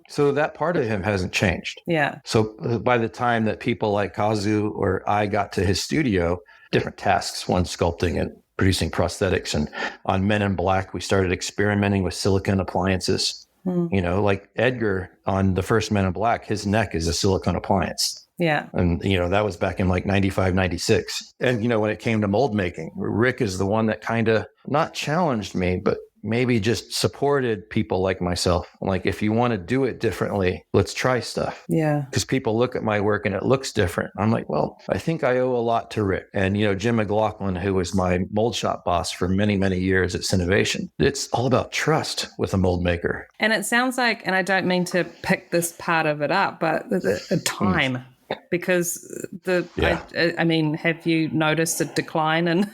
So that part of him hasn't changed. Yeah. So by the time that people like Kazu or I got to his studio, different tasks, one sculpting and producing prosthetics. And on Men in Black, we started experimenting with silicone appliances. You know, like Edgar on the first Men in Black, his neck is a silicone appliance. Yeah. And, you know, that was back in like 95, 96. And, you know, when it came to mold making, Rick is the one that kind of not challenged me, but maybe just supported people like myself. Like, if you want to do it differently, let's try stuff. Yeah. Because people look at my work and it looks different. I'm like, well, I think I owe a lot to Rick. And, you know, Jim McLaughlin, who was my mold shop boss for many, many years at Cinovation, it's all about trust with a mold maker. And it sounds like, and I don't mean to pick this part of it up, but the time. Because I mean, have you noticed a decline in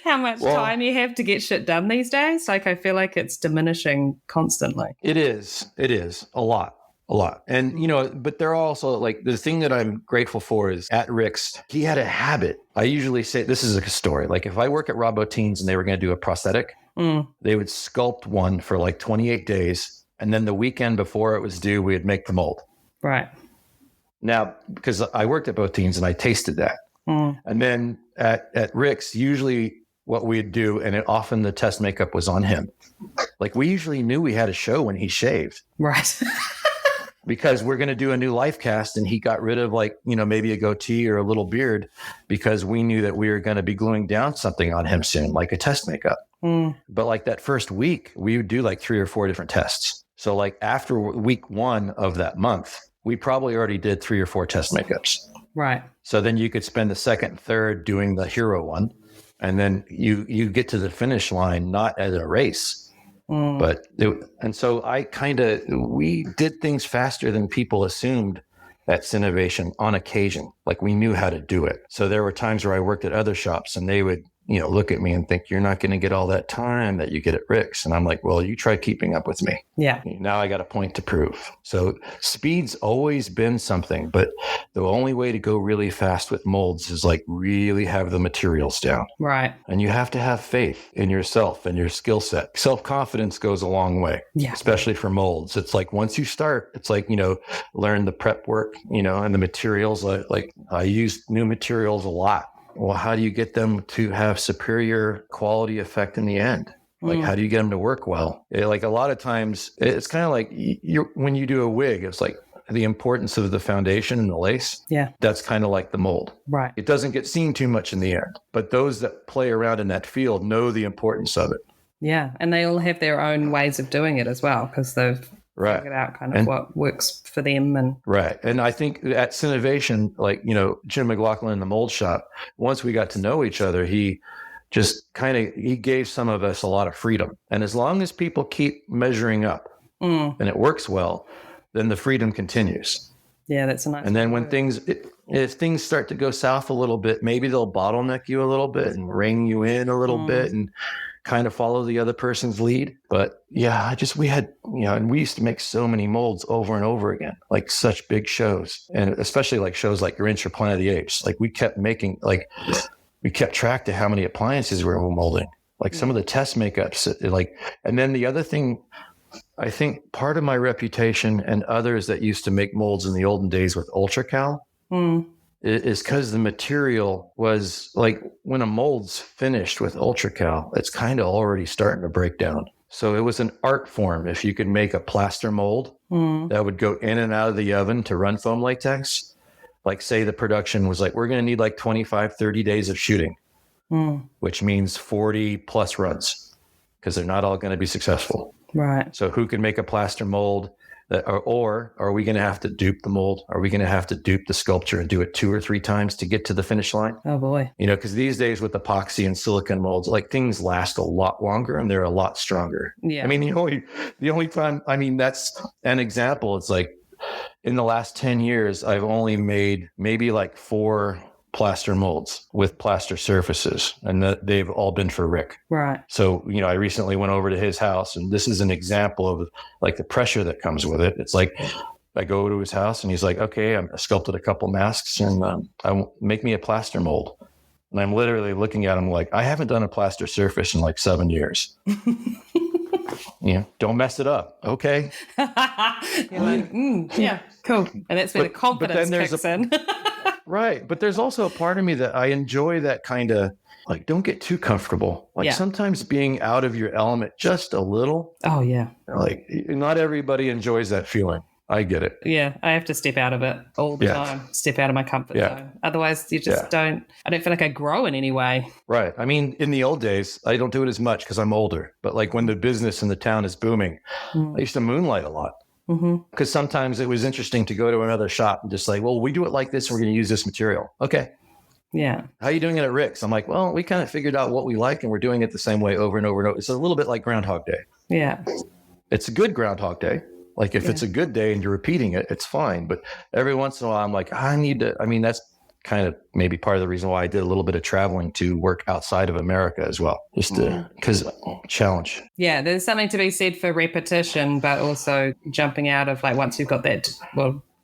how much time you have to get shit done these days? Like, I feel like it's diminishing constantly. It is a lot. And, but they're also like, the thing that I'm grateful for is at Rick's, he had a habit. I usually say, this is a story. Like if I work at Rob Freitas and they were going to do a prosthetic, they would sculpt one for like 28 days. And then the weekend before it was due, we'd make the mold. Right. Now, because I worked at Freitas and I tasted that. And then at Rick's, usually what we'd do, and often the test makeup was on him. Like we usually knew we had a show when he shaved. Right. Because we're going to do a new life cast and he got rid of like, maybe a goatee or a little beard because we knew that we were going to be gluing down something on him soon, like a test makeup. But like that first week, we would do like 3 or 4 different tests. So like after week 1 of that month, we probably already did 3 or 4 test makeups. Right. So then you could spend the second and third doing the hero one. And then you get to the finish line, not as a race. And so we did things faster than people assumed at Cinovation on occasion. Like we knew how to do it. So there were times where I worked at other shops and they would, look at me and think, you're not going to get all that time that you get at Rick's. And I'm like, well, you try keeping up with me. Yeah. Now I got a point to prove. So speed's always been something, but the only way to go really fast with molds is like really have the materials down. Right. And you have to have faith in yourself and your skill set. Self-confidence goes a long way, especially for molds. It's like once you start, it's like, learn the prep work, and the materials. Like I use new materials a lot. Well, how do you get them to have superior quality effect in the end? Like, how do you get them to work well? Like a lot of times, it's kind of like when you do a wig, it's like the importance of the foundation and the lace. Yeah. That's kind of like the mold. Right. It doesn't get seen too much in the end, but those that play around in that field know the importance of it. Yeah. And they all have their own ways of doing it as well, because they've figured out kind of what works for them. And And I think at Cinovation, like, Jim McLaughlin in the mold shop, once we got to know each other, he just he gave some of us a lot of freedom. And as long as people keep measuring up and it works well, then the freedom continues. Yeah, that's a nice. And then when if things start to go south a little bit, maybe they'll bottleneck you a little bit and rein you in a little bit and kind of follow the other person's lead. But yeah, we had, and we used to make so many molds over and over again, like such big shows. And especially like shows like Grinch or Planet of the Apes. Like we kept making, like we kept track to how many appliances we were molding, like some of the test makeups, and then the other thing, I think part of my reputation and others that used to make molds in the olden days with UltraCal is because the material was like when a mold's finished with UltraCal, it's kind of already starting to break down. So it was an art form. If you could make a plaster mold that would go in and out of the oven to run foam latex, like say the production was like, we're going to need like 25, 30 days of shooting, which means 40 plus runs because they're not all going to be successful. Right. So who can make a plaster mold or are we going to have to dupe the mold? Are we going to have to dupe the sculpture and do it 2 or 3 times to get to the finish line? Oh boy. Because these days with epoxy and silicone molds, like things last a lot longer and they're a lot stronger. Yeah. I mean, the only time, that's an example. It's like in the last 10 years, I've only made maybe like 4 plaster molds with plaster surfaces, and they've all been for Rick. Right. So, I recently went over to his house, and this is an example of like the pressure that comes with it. It's like I go to his house and he's like, okay, I sculpted a couple masks and make me a plaster mold. And I'm literally looking at him like, I haven't done a plaster surface in like 7 years. Don't mess it up. Okay. You're like, yeah, cool. And that's where the confidence kicks in. Right. But there's also a part of me that I enjoy that kind of like, don't get too comfortable. Like sometimes being out of your element just a little. Oh, yeah. Like not everybody enjoys that feeling. I get it. Yeah. I have to step out of it all the time. Step out of my comfort zone. Otherwise you just I don't feel like I grow in any way. Right. I mean, in the old days, I don't do it as much because I'm older. But like when the business in the town is booming, I used to moonlight a lot. Because sometimes it was interesting to go to another shop and just like, well, we do it like this and we're going to use this material. Okay. Yeah. How are you doing it at Rick's? I'm like, well, we kind of figured out what we like and we're doing it the same way over and over and over. It's a little bit like Groundhog Day. Yeah. It's a good Groundhog Day. Like if it's a good day and you're repeating it, it's fine. But every once in a while, I'm like, that's kind of maybe part of the reason why I did a little bit of traveling to work outside of America as well, just because challenge. Yeah, there's something to be said for repetition, but also jumping out of like once you've got that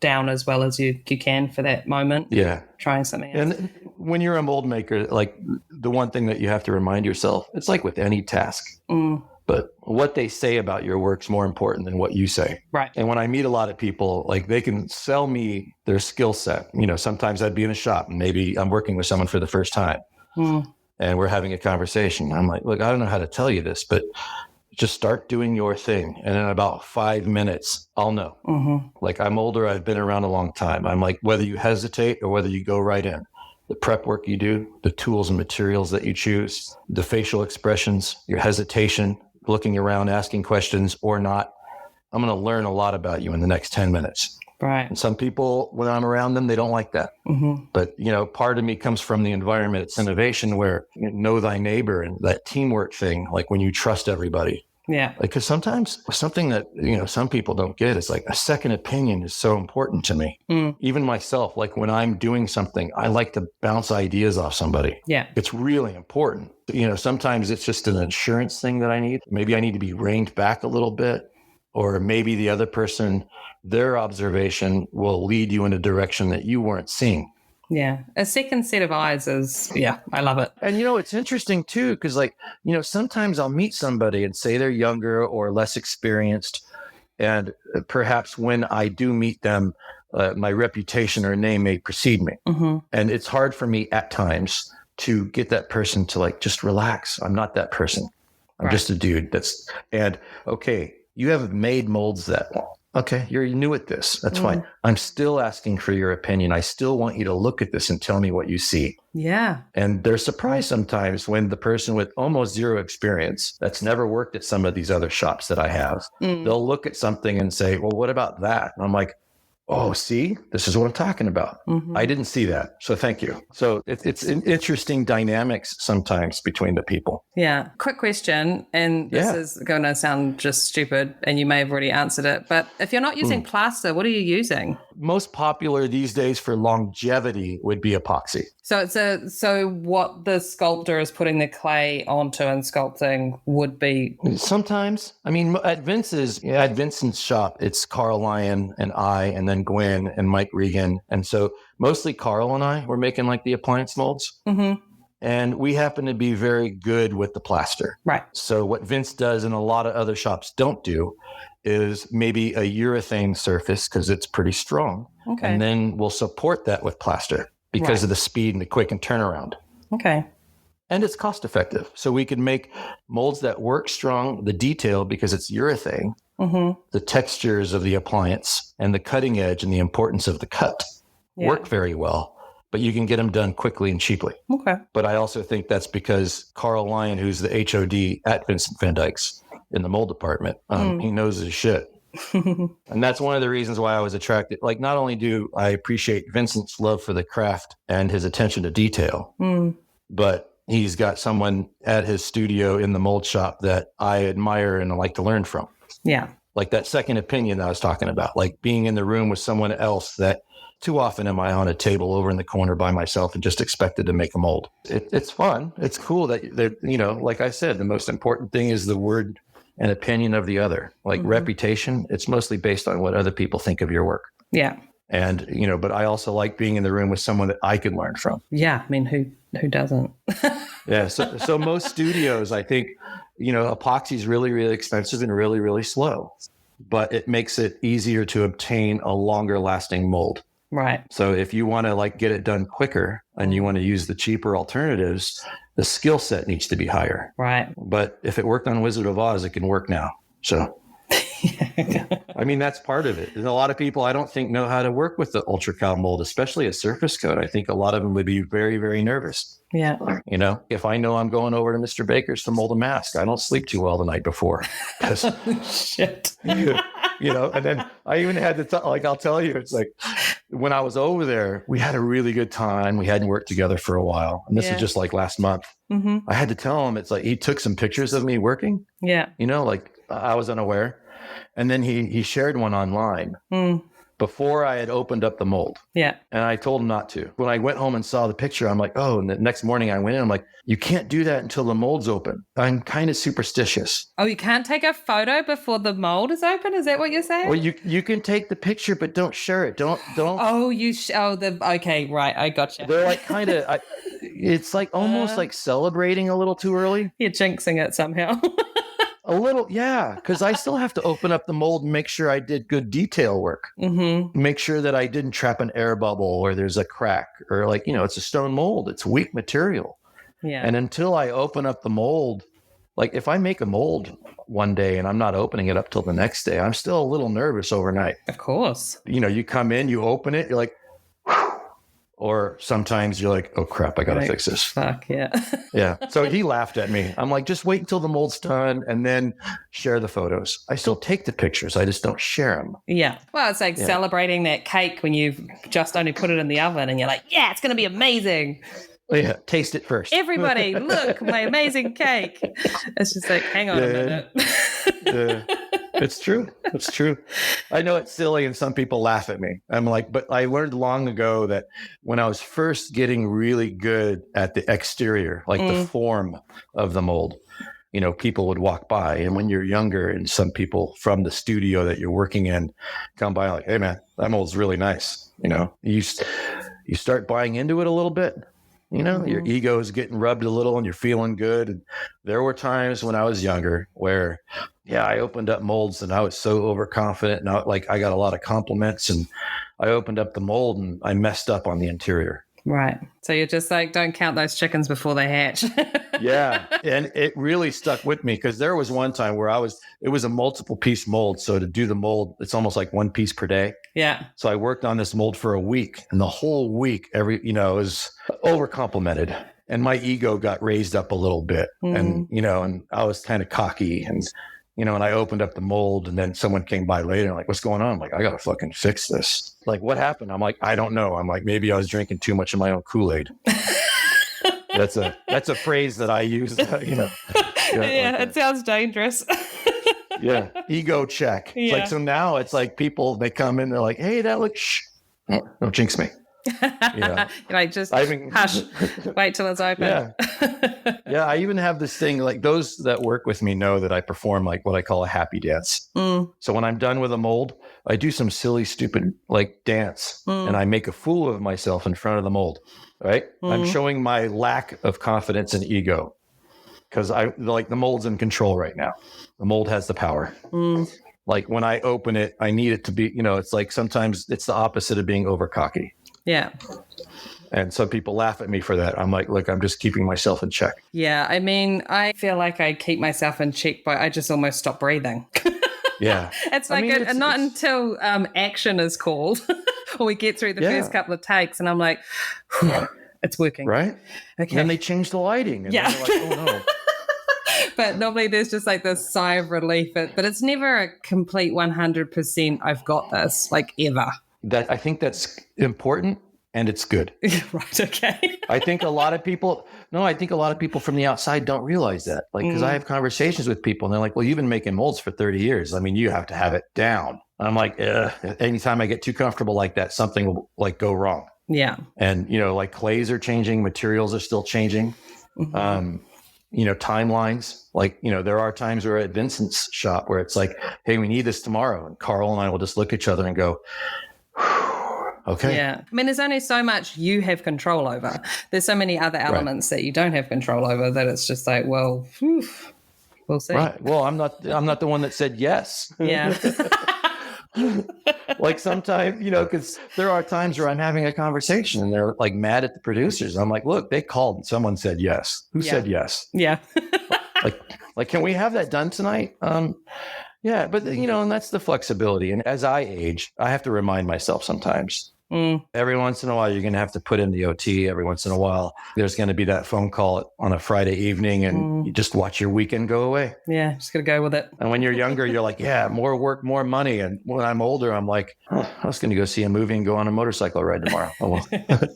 down as well as you can for that moment. Yeah. Trying something else. And when you're a mold maker, like the one thing that you have to remind yourself, it's like with any task. But what they say about your work's more important than what you say. Right. And when I meet a lot of people, like they can sell me their skill set. You know, sometimes I'd be in a shop and maybe I'm working with someone for the first time and we're having a conversation. I'm like, look, I don't know how to tell you this, but just start doing your thing. And in about 5 minutes, I'll know. Like I'm older, I've been around a long time. I'm like, whether you hesitate or whether you go right in, the prep work you do, the tools and materials that you choose, the facial expressions, your hesitation, looking around, asking questions or not, I'm going to learn a lot about you in the next 10 minutes. Right. And some people, when I'm around them, they don't like that. But, you know, part of me comes from the environment. It's innovation where you know thy neighbor and that teamwork thing, like when you trust everybody. Yeah. Like, because sometimes something that, you know, some people don't get is like a second opinion is so important to me. Even myself, like when I'm doing something, I like to bounce ideas off somebody. Yeah. It's really important. You know, sometimes it's just an insurance thing that I need. Maybe I need to be reined back a little bit, or maybe the other person, their observation will lead you in a direction that you weren't seeing. Yeah. A second set of eyes is, I love it. And, you know, it's interesting too, because like, you know, sometimes I'll meet somebody and say they're younger or less experienced. And perhaps when I do meet them, my reputation or name may precede me. And it's hard for me at times to get that person to like, just relax. I'm not that person. I'm just a dude and okay, you haven't made molds that long. Okay, you're new at this. That's fine. I'm still asking for your opinion. I still want you to look at this and tell me what you see. Yeah. And they're surprised sometimes when the person with almost zero experience that's never worked at some of these other shops that I have, they'll look at something and say, well, what about that? And I'm like, oh, see, this is what I'm talking about. I didn't see that. So thank you. So it's an interesting dynamics sometimes between the people. Yeah. Quick question. And this is going to sound just stupid and you may have already answered it. But if you're not using plaster, what are you using? Most popular these days for longevity would be epoxy. So what the sculptor is putting the clay onto and sculpting would be? Sometimes. I mean, at Vincent's shop, it's Carl Lyon and I, and then Gwen and Mike Regan. And so mostly Carl and I were making like the appliance molds. And we happen to be very good with the plaster. Right. So what Vince does and a lot of other shops don't do is maybe a urethane surface because it's pretty strong. Okay. And then we'll support that with plaster because of the speed and the quick and turnaround. Okay. And it's cost effective. So we can make molds that work strong, the detail because it's urethane, the textures of the appliance and the cutting edge and the importance of the cut work very well. But you can get them done quickly and cheaply. Okay. But I also think that's because Carl Lyon, who's the HOD at Vincent Van Dyke's in the mold department, he knows his shit. And that's one of the reasons why I was attracted. Like, not only do I appreciate Vincent's love for the craft and his attention to detail, but he's got someone at his studio in the mold shop that I admire and like to learn from. Yeah. Like that second opinion that I was talking about, like being in the room with someone else that too often am I on a table over in the corner by myself and just expected to make a mold. It's fun. It's cool that, you know, like I said, the most important thing is the word and opinion of the other. Like reputation, it's mostly based on what other people think of your work. Yeah. And, you know, but I also like being in the room with someone that I could learn from. Yeah. I mean, who doesn't? Yeah. So most studios, I think, you know, epoxy is really, really expensive and really, really slow, but it makes it easier to obtain a longer lasting mold. Right. So if you want to like get it done quicker and you want to use the cheaper alternatives, the skill set needs to be higher. Right. But if it worked on Wizard of Oz, it can work now. So, I mean, that's part of it. And a lot of people, I don't think, know how to work with the UltraCal mold, especially a surface coat. I think a lot of them would be very, very nervous. Yeah. You know, if I know I'm going over to Mr. Baker's to mold a mask, I don't sleep too well the night before. Shit. You know, and then I even had to like, I'll tell you, it's like when I was over there, we had a really good time. We hadn't worked together for a while. And this is just like last month. I had to tell him, it's like, he took some pictures of me working. Yeah. You know, like I was unaware. And then he shared one online. But before I had opened up the mold. Yeah. And I told him not to. When I went home and saw the picture, I'm like, oh, and the next morning I went in, I'm like, you can't do that until the mold's open. I'm kind of superstitious. Oh, you can't take a photo before the mold is open? Is that what you're saying? Well, you can take the picture, but don't share it. Don't. Oh, okay, right. I gotcha. They're like kind of, it's like almost like celebrating a little too early. You're jinxing it somehow. A little, yeah, because I still have to open up the mold and make sure I did good detail work. Mm-hmm. Make sure that I didn't trap an air bubble or there's a crack or like, it's a stone mold. It's weak material. Yeah. And until I open up the mold, like if I make a mold one day and I'm not opening it up till the next day, I'm still a little nervous overnight. Of course. You come in, you open it, you're like, or sometimes you're like, oh crap, I got to fix this. Fuck, yeah. Yeah. So he laughed at me. I'm like, just wait until the mold's done and then share the photos. I still take the pictures. I just don't share them. Yeah. Well, it's like celebrating that cake when you've just only put it in the oven and you're like, yeah, it's going to be amazing. Yeah. Taste it first. Everybody, look, my amazing cake. It's just like, hang on a minute. It's true. It's true. I know it's silly and some people laugh at me. I'm like, but I learned long ago that when I was first getting really good at the exterior, like the form of the mold, people would walk by. And when you're younger and some people from the studio that you're working in come by like, hey man, that mold's really nice. You start buying into it a little bit. Your ego is getting rubbed a little and you're feeling good. And there were times when I was younger where, I opened up molds and I was so overconfident. And I got a lot of compliments and I opened up the mold and I messed up on the interior. Right. So you're just like, don't count those chickens before they hatch. Yeah. And it really stuck with me because there was one time where it was a multiple piece mold. So to do the mold, it's almost like one piece per day. Yeah. So I worked on this mold for a week and the whole week, it was over complimented and my ego got raised up a little bit and I was kind of cocky and I opened up the mold and then someone came by later and like, what's going on? I'm like, I got to fucking fix this. Like, what happened? I'm like, I don't know. I'm like, maybe I was drinking too much of my own Kool-Aid. That's a phrase that I use, It sounds dangerous. Yeah. Ego check. It's like, so now it's like people, they come in, they're like, hey, that looks, don't jinx me. You're like, just hush, wait till it's open. Yeah. Yeah. I even have this thing, like those that work with me know that I perform like what I call a happy dance. So when I'm done with a mold, I do some silly, stupid like dance and I make a fool of myself in front of the mold. Right. I'm showing my lack of confidence and ego because the mold's in control right now. The mold has the power. Like when I open it, I need it to be, it's like sometimes it's the opposite of being over cocky. Yeah. And some people laugh at me for that. I'm like, look, I'm just keeping myself in check. Yeah. I mean, I feel like I keep myself in check, but I just almost stop breathing. Yeah. It's like, not until action is called or we get through the first couple of takes and I'm like, it's working. Right. Okay. And then they change the lighting. And then they're like, oh no. But normally there's just like this sigh of relief, but it's never a complete 100% I've got this, like ever. I think that's important and it's good. Right. Okay. I think a lot of people from the outside don't realize that. Like, because I have conversations with people and they're like, well, you've been making molds for 30 years. I mean, you have to have it down. And I'm like, anytime I get too comfortable like that, something will like go wrong. Yeah. And, like clays are changing, materials are still changing. Timelines, like, there are times where at Vincent's shop where it's like, hey, we need this tomorrow. And Carl and I will just look at each other and go, okay. Yeah. I mean, there's only so much you have control over. There's so many other elements that you don't have control over that it's just like, well, we'll see. Right. Well, I'm not the one that said yes. Yeah. Like sometimes, because there are times where I'm having a conversation and they're like mad at the producers. I'm like, look, they called and someone said yes. Who said yes? Yeah. like, can we have that done tonight? Yeah, but and that's the flexibility. And as I age, I have to remind myself sometimes. Every once in a while, you're going to have to put in the OT. Every once in a while, there's going to be that phone call on a Friday evening and you just watch your weekend go away. Yeah, just got to go with it. And when you're younger, you're like, yeah, more work, more money. And when I'm older, I'm like, I was going to go see a movie and go on a motorcycle ride tomorrow. Oh, well.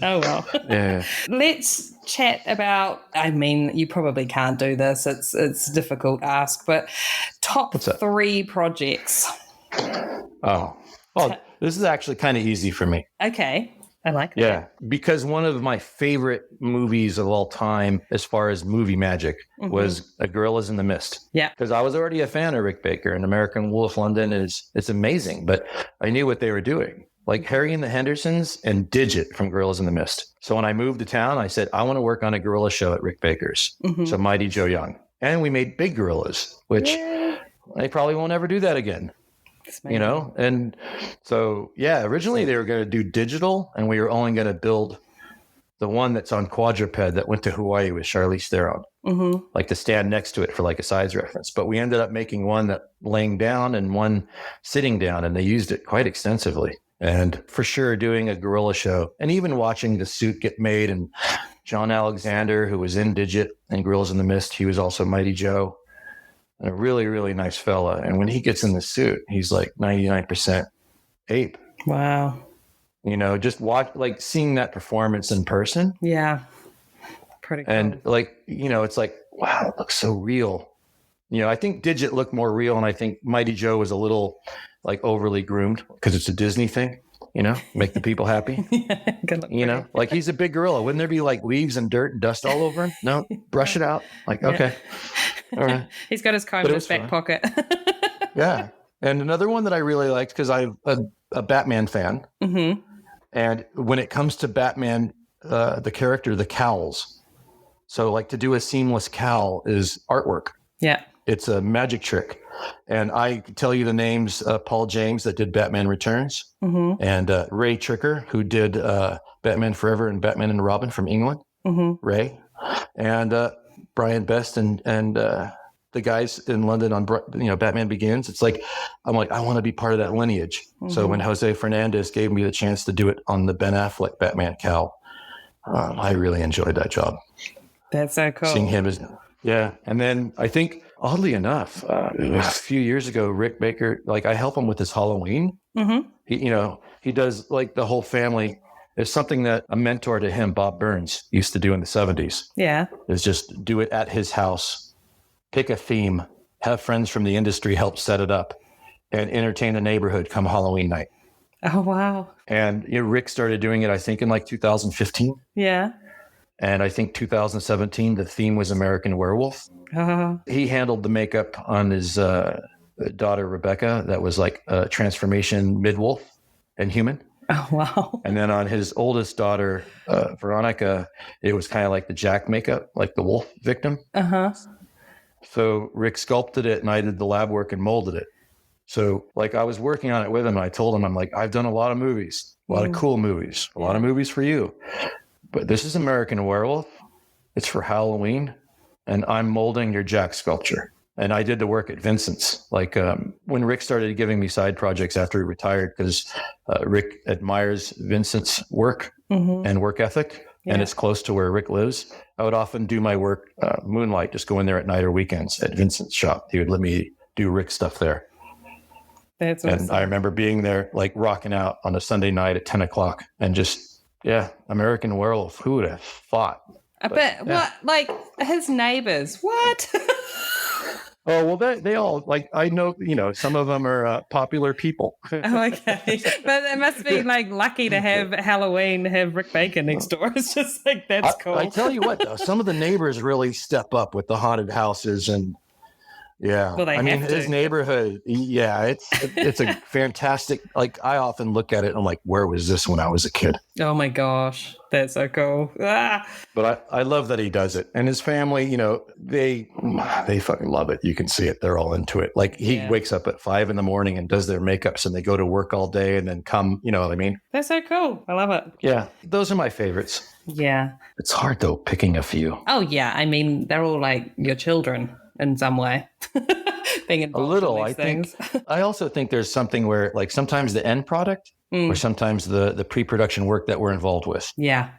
Oh, well. Yeah. Let's chat about, I mean, you probably can't do this. It's difficult to ask, but top 3 projects. Oh, well, This is actually kind of easy for me. Okay. I like that. Yeah, because one of my favorite movies of all time, as far as movie magic, was A Gorillas in the Mist. Yeah. Because I was already a fan of Rick Baker, and American Wolf London it's amazing, but I knew what they were doing. Like Harry and the Hendersons and Digit from Gorillas in the Mist. So when I moved to town, I said, I want to work on a gorilla show at Rick Baker's. So Mighty Joe Young. And we made Big Gorillas, which they probably won't ever do that again. You know, and so, yeah, originally they were going to do digital, and we were only going to build the one that's on quadruped that went to Hawaii with Charlize Theron, like to stand next to it for like a size reference. But we ended up making one that laying down and one sitting down, and they used it quite extensively. And for sure, doing a gorilla show and even watching the suit get made, and John Alexander, who was in Digit and Gorillas in the Mist, he was also Mighty Joe. A really, really nice fella. And when he gets in the suit, he's like 99% ape. Wow. You know, just like seeing that performance in person. Yeah. Pretty cool. And like, you know, it's like, wow, it looks so real. You know, I think Digit looked more real. And I think Mighty Joe was a little like overly groomed because it's a Disney thing, you know, make the people happy. You know, like he's a big gorilla. Wouldn't there be like leaves and dirt and dust all over him? No, brush it out. Like, okay. All right. He's got his comb in his back pocket. Yeah. And another one that I really liked, because I'm a Batman fan. And when it comes to Batman, the character, the cowls. So like to do a seamless cowl is artwork. Yeah. It's a magic trick. And I can tell you the names, Paul James that did Batman Returns, and Ray Tricker, who did Batman Forever and Batman and Robin from England, Ray, and Brian Best and the guys in London on, you know, Batman Begins. It's like, I'm like, I want to be part of that lineage. So when Jose Fernandez gave me the chance to do it on the Ben Affleck Batman cowl, I really enjoyed that job. That's so cool. Seeing him as, yeah. And then I think, oddly enough, a few years ago, Rick Baker, like I help him with his Halloween. He, you know, he does like the whole family. It's something that a mentor to him, Bob Burns, used to do in the 70s. Yeah. Is just do it at his house, pick a theme, have friends from the industry help set it up, and entertain the neighborhood come Halloween night. Oh, wow. And you know, Rick started doing it, I think, in like 2015. Yeah. And I think 2017, the theme was American Werewolf. He handled the makeup on his daughter, Rebecca, that was like a transformation mid-wolf and human. Oh, wow. And then on his oldest daughter, Veronica, it was kind of like the Jack makeup, like the wolf victim. So Rick sculpted it and I did the lab work and molded it. So like I was working on it with him and I told him, I'm like, I've done a lot of movies, a lot of cool movies, a lot of movies for you. But this is American Werewolf. It's for Halloween. And I'm molding your Jack sculpture. And I did the work at Vincent's. Like when Rick started giving me side projects after he retired, because Rick admires Vincent's work and work ethic, and it's close to where Rick lives. I would often do my work, moonlight, just go in there at night or weekends at Vincent's shop. He would let me do Rick stuff there. That's awesome. And I remember being there, like rocking out on a Sunday night at 10 o'clock and just, American Werewolf. Who would have thought? But what, like his neighbors, what? Oh, well, they all, like, I know, you know, some of them are popular people. Oh, okay. But it must be, like, lucky to have Halloween, have Rick Baker next door. It's just like, that's cool. I tell you what, though, some of the neighbors really step up with the haunted houses and, well, I mean, his neighborhood, it's a fantastic, like, I often look at it and I'm like, where was this when I was a kid? Oh, my gosh. That's so cool. But I love that he does it. And his family, you know, they fucking love it. You can see it. They're all into it. Like he wakes up at 5 a.m. and does their makeups and they go to work all day and then come, you know what I mean? That's so cool. I love it. Yeah. Those are my favorites. Yeah. It's hard though, picking a few. Oh yeah. I mean, they're all like your children in some way. Being involved a little, in I these things. think. I also think there's something where like sometimes the end product or sometimes the pre-production work that we're involved with. Yeah.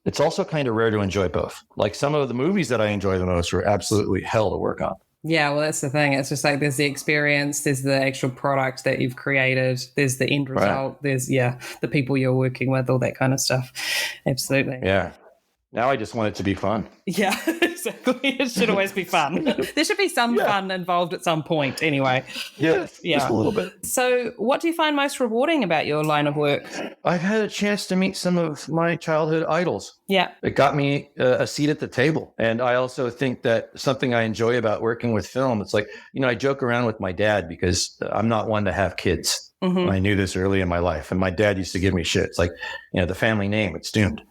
It's also kind of rare to enjoy both. Like some of the movies that I enjoy the most were absolutely hell to work on. Yeah, well, that's the thing. It's just like there's the experience, there's the actual product that you've created, there's the end result, there's, the people you're working with, all that kind of stuff. Absolutely. Yeah. Now I just want it to be fun. Yeah, exactly. It should always be fun. There should be some fun involved at some point anyway. Yeah, just a little bit. So what do you find most rewarding about your line of work? I've had a chance to meet some of my childhood idols. Yeah. It got me a seat at the table. And I also think that something I enjoy about working with film, it's like, I joke around with my dad because I'm not one to have kids. Mm-hmm. I knew this early in my life. And my dad used to give me shit. It's like, the family name, it's doomed.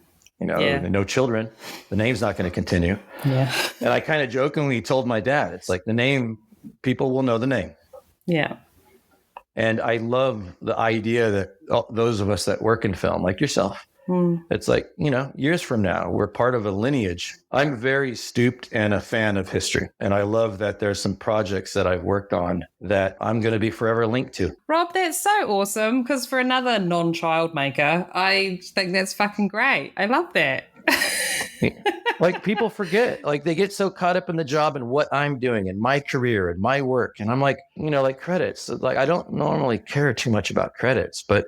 No children, the name's not going to continue. Yeah. And I kind of jokingly told my dad, it's like the name, people will know the name. Yeah. And I love the idea that those of us that work in film, like yourself, it's like, years from now, we're part of a lineage. I'm very stooped and a fan of history. And I love that there's some projects that I've worked on that I'm going to be forever linked to. Rob, that's so awesome. Because for another non-child maker, I think that's fucking great. I love that. Like people forget, like they get so caught up in the job and what I'm doing and my career and my work. And I'm like, like credits, like I don't normally care too much about credits, but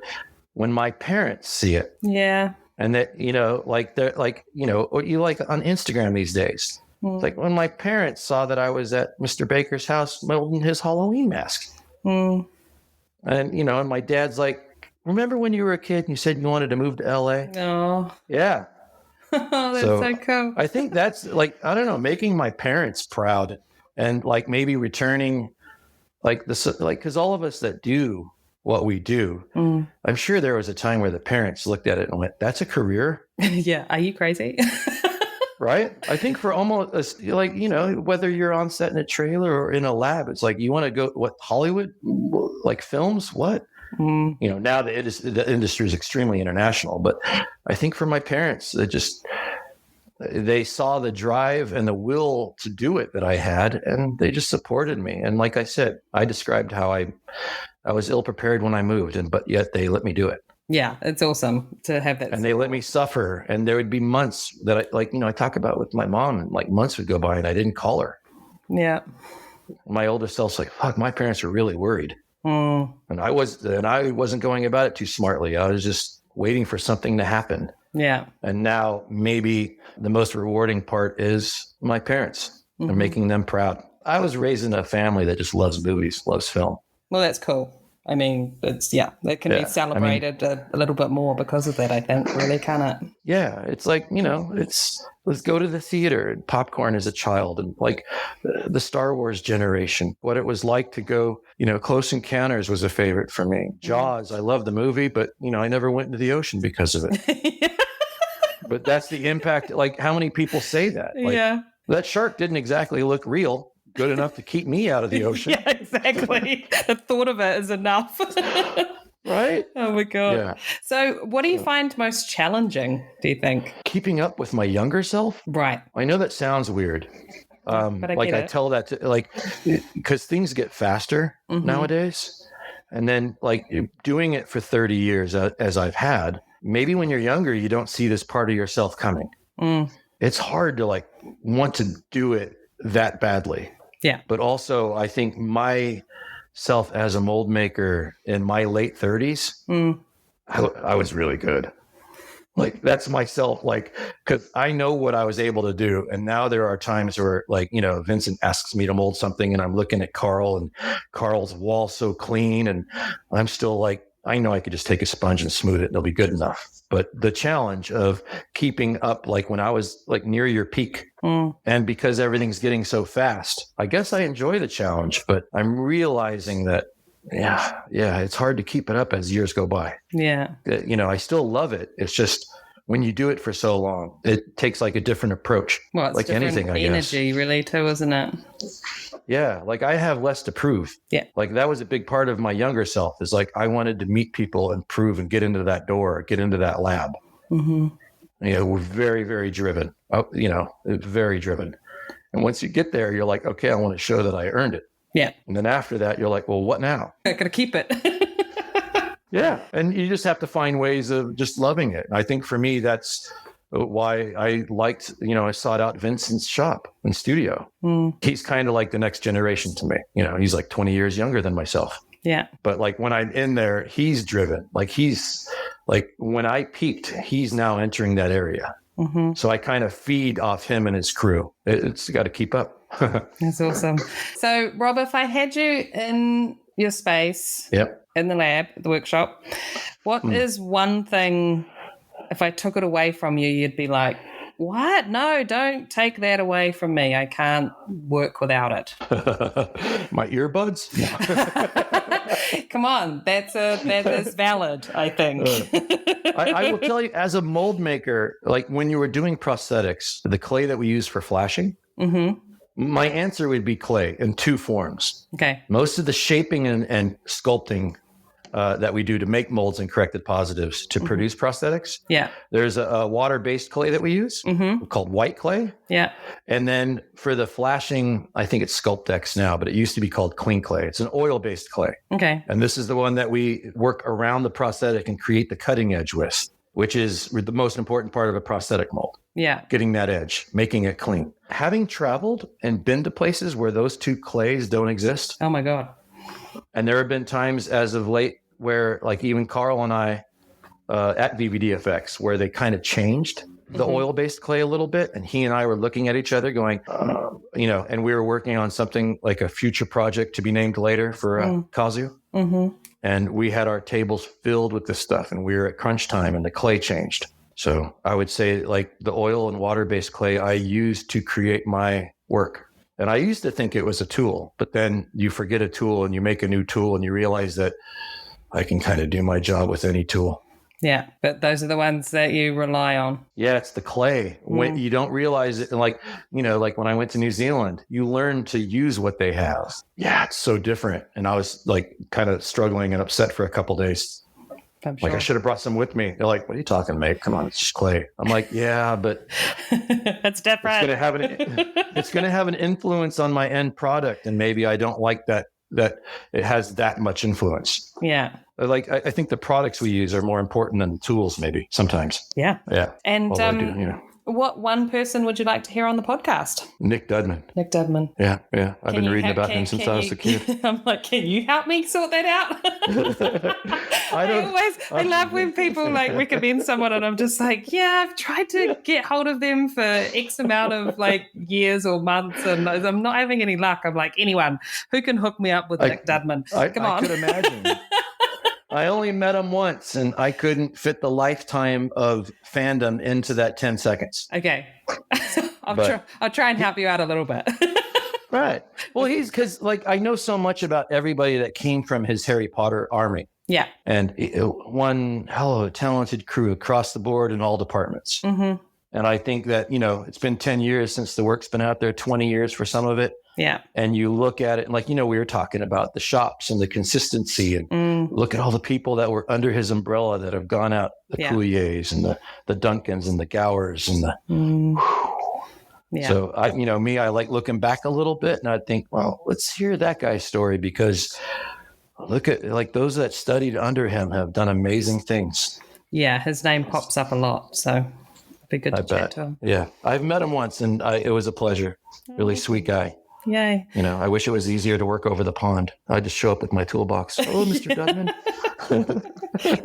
when my parents see it. Yeah. And that, like they're like, what you like on Instagram these days. It's like when my parents saw that I was at Mr. Baker's house molding his Halloween mask. And, and my dad's like, remember when you were a kid and you said you wanted to move to LA? Oh. Yeah. Oh, that's so cool. I think that's like, I don't know, making my parents proud and like maybe returning like this, like, cause all of us that do what we do, I'm sure there was a time where the parents looked at it and went, that's a career. Yeah. Are you crazy? Right. I think for almost like, whether you're on set in a trailer or in a lab, it's like, you want to go, what, Hollywood, like films, what? Now the industry is extremely international, but I think for my parents, they saw the drive and the will to do it that I had, and they just supported me. And like I said, I described how I was ill prepared when I moved, but yet they let me do it. Yeah, it's awesome to have that. And they let me suffer. And there would be months that I talk about with my mom, and like months would go by and I didn't call her. Yeah. My older self's like, fuck, my parents were really worried. And I wasn't going about it too smartly. I was just waiting for something to happen. Yeah. And now maybe the most rewarding part is my parents and making them proud. I was raised in a family that just loves movies, loves film. Well, that's cool. I mean, that can be celebrated a little bit more because of that, I think, really, can't it? Yeah. It's like, let's go to the theater and popcorn as a child, and like the Star Wars generation, what it was like to go, Close Encounters was a favorite for me. Jaws, I love the movie, but, I never went into the ocean because of it. But that's the impact. Like, how many people say that? Like, that shark didn't exactly look real. Good enough to keep me out of the ocean. Yeah, exactly. The thought of it is enough. Right? Oh my God. Yeah. So what do you find most challenging, do you think? Keeping up with my younger self. Right. I know that sounds weird. But I tell that to because things get faster nowadays. And then like doing it for 30 years as I've had, maybe when you're younger, you don't see this part of yourself coming. It's hard to like want to do it that badly. Yeah. But also I think myself as a mold maker in my late 30s, I was really good. Like that's myself, like, cause I know what I was able to do. And now there are times where like, Vincent asks me to mold something and I'm looking at Carl and Carl's wall so clean. And I'm still like, I know I could just take a sponge and smooth it and it'll be good enough. But the challenge of keeping up, like when I was like near your peak and because everything's getting so fast, I guess I enjoy the challenge, but I'm realizing that, it's hard to keep it up as years go by. Yeah. I still love it. It's just when you do it for so long, it takes like a different approach. Well, it's like anything, I guess. Energy really too, isn't it? Yeah. Like I have less to prove. Yeah. Like that was a big part of my younger self is like, I wanted to meet people and prove and get into that door, get into that lab. We're very, very driven, very driven. And once you get there, you're like, okay, I want to show that I earned it. Yeah. And then after that, you're like, well, what now? I got to keep it. Yeah. And you just have to find ways of just loving it. I think for me, that's why I liked, I sought out Vincent's shop and studio. He's kind of like the next generation to me. He's like 20 years younger than myself. Yeah. But like when I'm in there, he's driven. Like he's like when I peaked, he's now entering that area. So I kind of feed off him and his crew. It's got to keep up. That's awesome. So, Rob, if I had you in your space, in the lab, the workshop, what is one thing, if I took it away from you, you'd be like, what? No, don't take that away from me. I can't work without it. My earbuds? Come on, that is valid, I think. I will tell you, as a mold maker, like when you were doing prosthetics, the clay that we use for flashing, my answer would be clay in two forms. Okay. Most of the shaping and sculpting that we do to make molds and corrected positives to produce prosthetics. Yeah. There's a water-based clay that we use called white clay. Yeah. And then for the flashing, I think it's Sculptex now, but it used to be called clean clay. It's an oil-based clay. Okay. And this is the one that we work around the prosthetic and create the cutting edge with, which is the most important part of a prosthetic mold. Yeah. Getting that edge, making it clean. Having traveled and been to places where those two clays don't exist. Oh my God. And there have been times as of late where, like, even Carl and I at VVDFX, where they kind of changed the oil-based clay a little bit, and he and I were looking at each other going, and we were working on something like a future project to be named later for Kazu. And we had our tables filled with this stuff, and we were at crunch time, and the clay changed. So I would say, like, the oil and water-based clay I used to create my work. And I used to think it was a tool, but then you forget a tool and you make a new tool and you realize that I can kind of do my job with any tool. Yeah, but those are the ones that you rely on. Yeah, it's the clay. When you don't realize it, like when I went to New Zealand, you learn to use what they have. Yeah, it's so different. And I was like kind of struggling and upset for a couple of days. I'm sure. Like, I should have brought some with me. They're like, what are you talking, mate? Come on, it's just clay. I'm like, yeah, but that's different. It's going to have an influence on my end product. And maybe I don't like that it has that much influence. Yeah. Like, I think the products we use are more important than the tools, maybe sometimes. Yeah. Yeah. And what one person would you like to hear on the podcast? Nick Dudman. Nick Dudman. Yeah. I've been reading about him since I was a kid. I'm like, can you help me sort that out? I love when people like recommend someone and I'm just like, yeah, I've tried to get hold of them for X amount of like years or months and I'm not having any luck. I'm like, anyone who can hook me up with Nick Dudman. Come on. I could imagine. I only met him once and I couldn't fit the lifetime of fandom into that 10 seconds. Okay. I'll try and help you out a little bit. Right. Well, because like I know so much about everybody that came from his Harry Potter army. Yeah. And one hell of a talented crew across the board in all departments. And I think that, it's been 10 years since the work's been out there, 20 years for some of it. Yeah. And you look at it and like, we were talking about the shops and the consistency and look at all the people that were under his umbrella that have gone out, the Couliers and the Duncans and the Gowers and the... So I like looking back a little bit and I think, well, let's hear that guy's story because look at like those that studied under him have done amazing things. Yeah. His name pops up a lot. So it'd be good to chat to him. Yeah. I've met him once and it was a pleasure. Really sweet guy. Yay. I wish it was easier to work over the pond. I just show up with my toolbox. Oh, Mr. Dudman.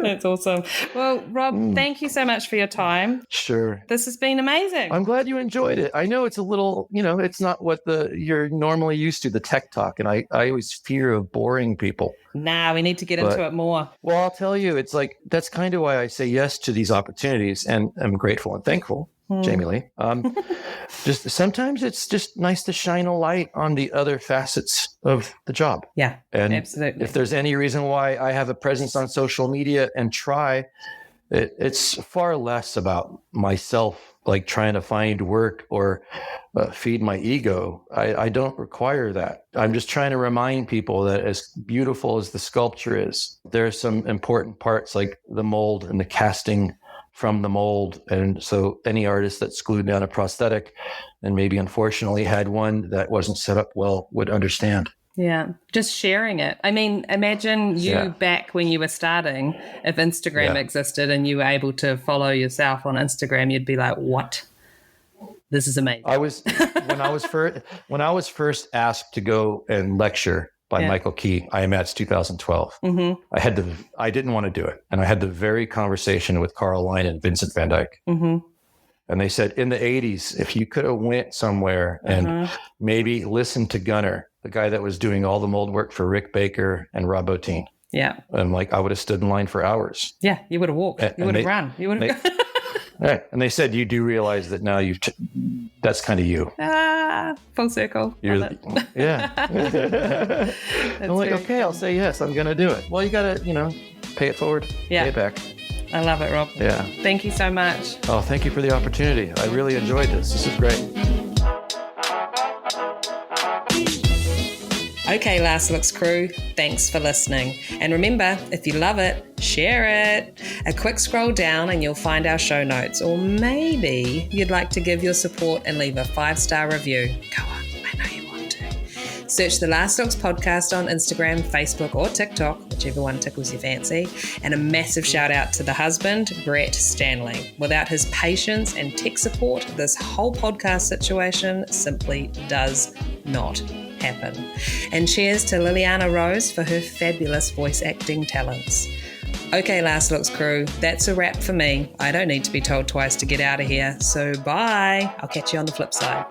That's awesome. Well, Rob, thank you so much for your time. Sure. This has been amazing. I'm glad you enjoyed it. I know it's a little, it's not what you're normally used to, the tech talk. And I always fear of boring people. Nah, we need to get into it more. Well, I'll tell you, it's like, that's kind of why I say yes to these opportunities. And I'm grateful and thankful. Jamie Lee. Just sometimes it's just nice to shine a light on the other facets of the job. Yeah, and absolutely. If there's any reason why I have a presence on social media and it's far less about myself, like trying to find work or feed my ego. I don't require that. I'm just trying to remind people that as beautiful as the sculpture is, there are some important parts like the mold and the casting from the mold. And so any artist that's glued down a prosthetic and maybe unfortunately had one that wasn't set up well would understand. Yeah. Just sharing it. I mean, imagine you back when you were starting, if Instagram existed and you were able to follow yourself on Instagram, you'd be like, what? This is amazing. When I was first asked to go and lecture by Michael Key, IMATS 2012. I didn't want to do it. And I had the very conversation with Carl Line and Vincent van Dyke. And And they said in the 80s, if you could have went somewhere and maybe listened to Gunnar, the guy that was doing all the mold work for Rick Baker and Rob Bottin. Yeah. And like, I would have stood in line for hours. Yeah. You would have walked. You would have run. You would have. Right. And they said, you do realize that now that's kind of you. Full circle. Yeah. I'm like, okay, I'll say yes. I'm going to do it. Well, you got to, pay it forward. Yeah. Pay it back. I love it, Rob. Yeah. Thank you so much. Oh, thank you for the opportunity. I really enjoyed this. This is great. Okay, Last Looks crew, thanks for listening. And remember, if you love it, share it. A quick scroll down and you'll find our show notes. Or maybe you'd like to give your support and leave a 5-star review. Go on, I know you want to. Search the Last Looks podcast on Instagram, Facebook, or TikTok, whichever one tickles your fancy. And a massive shout out to the husband, Brett Stanley. Without his patience and tech support, this whole podcast situation simply does not happen. And cheers to Liliana Rose for her fabulous voice acting talents. Okay, Last Looks crew, that's a wrap for me. I don't need to be told twice to get out of here, so bye. I'll catch you on the flip side.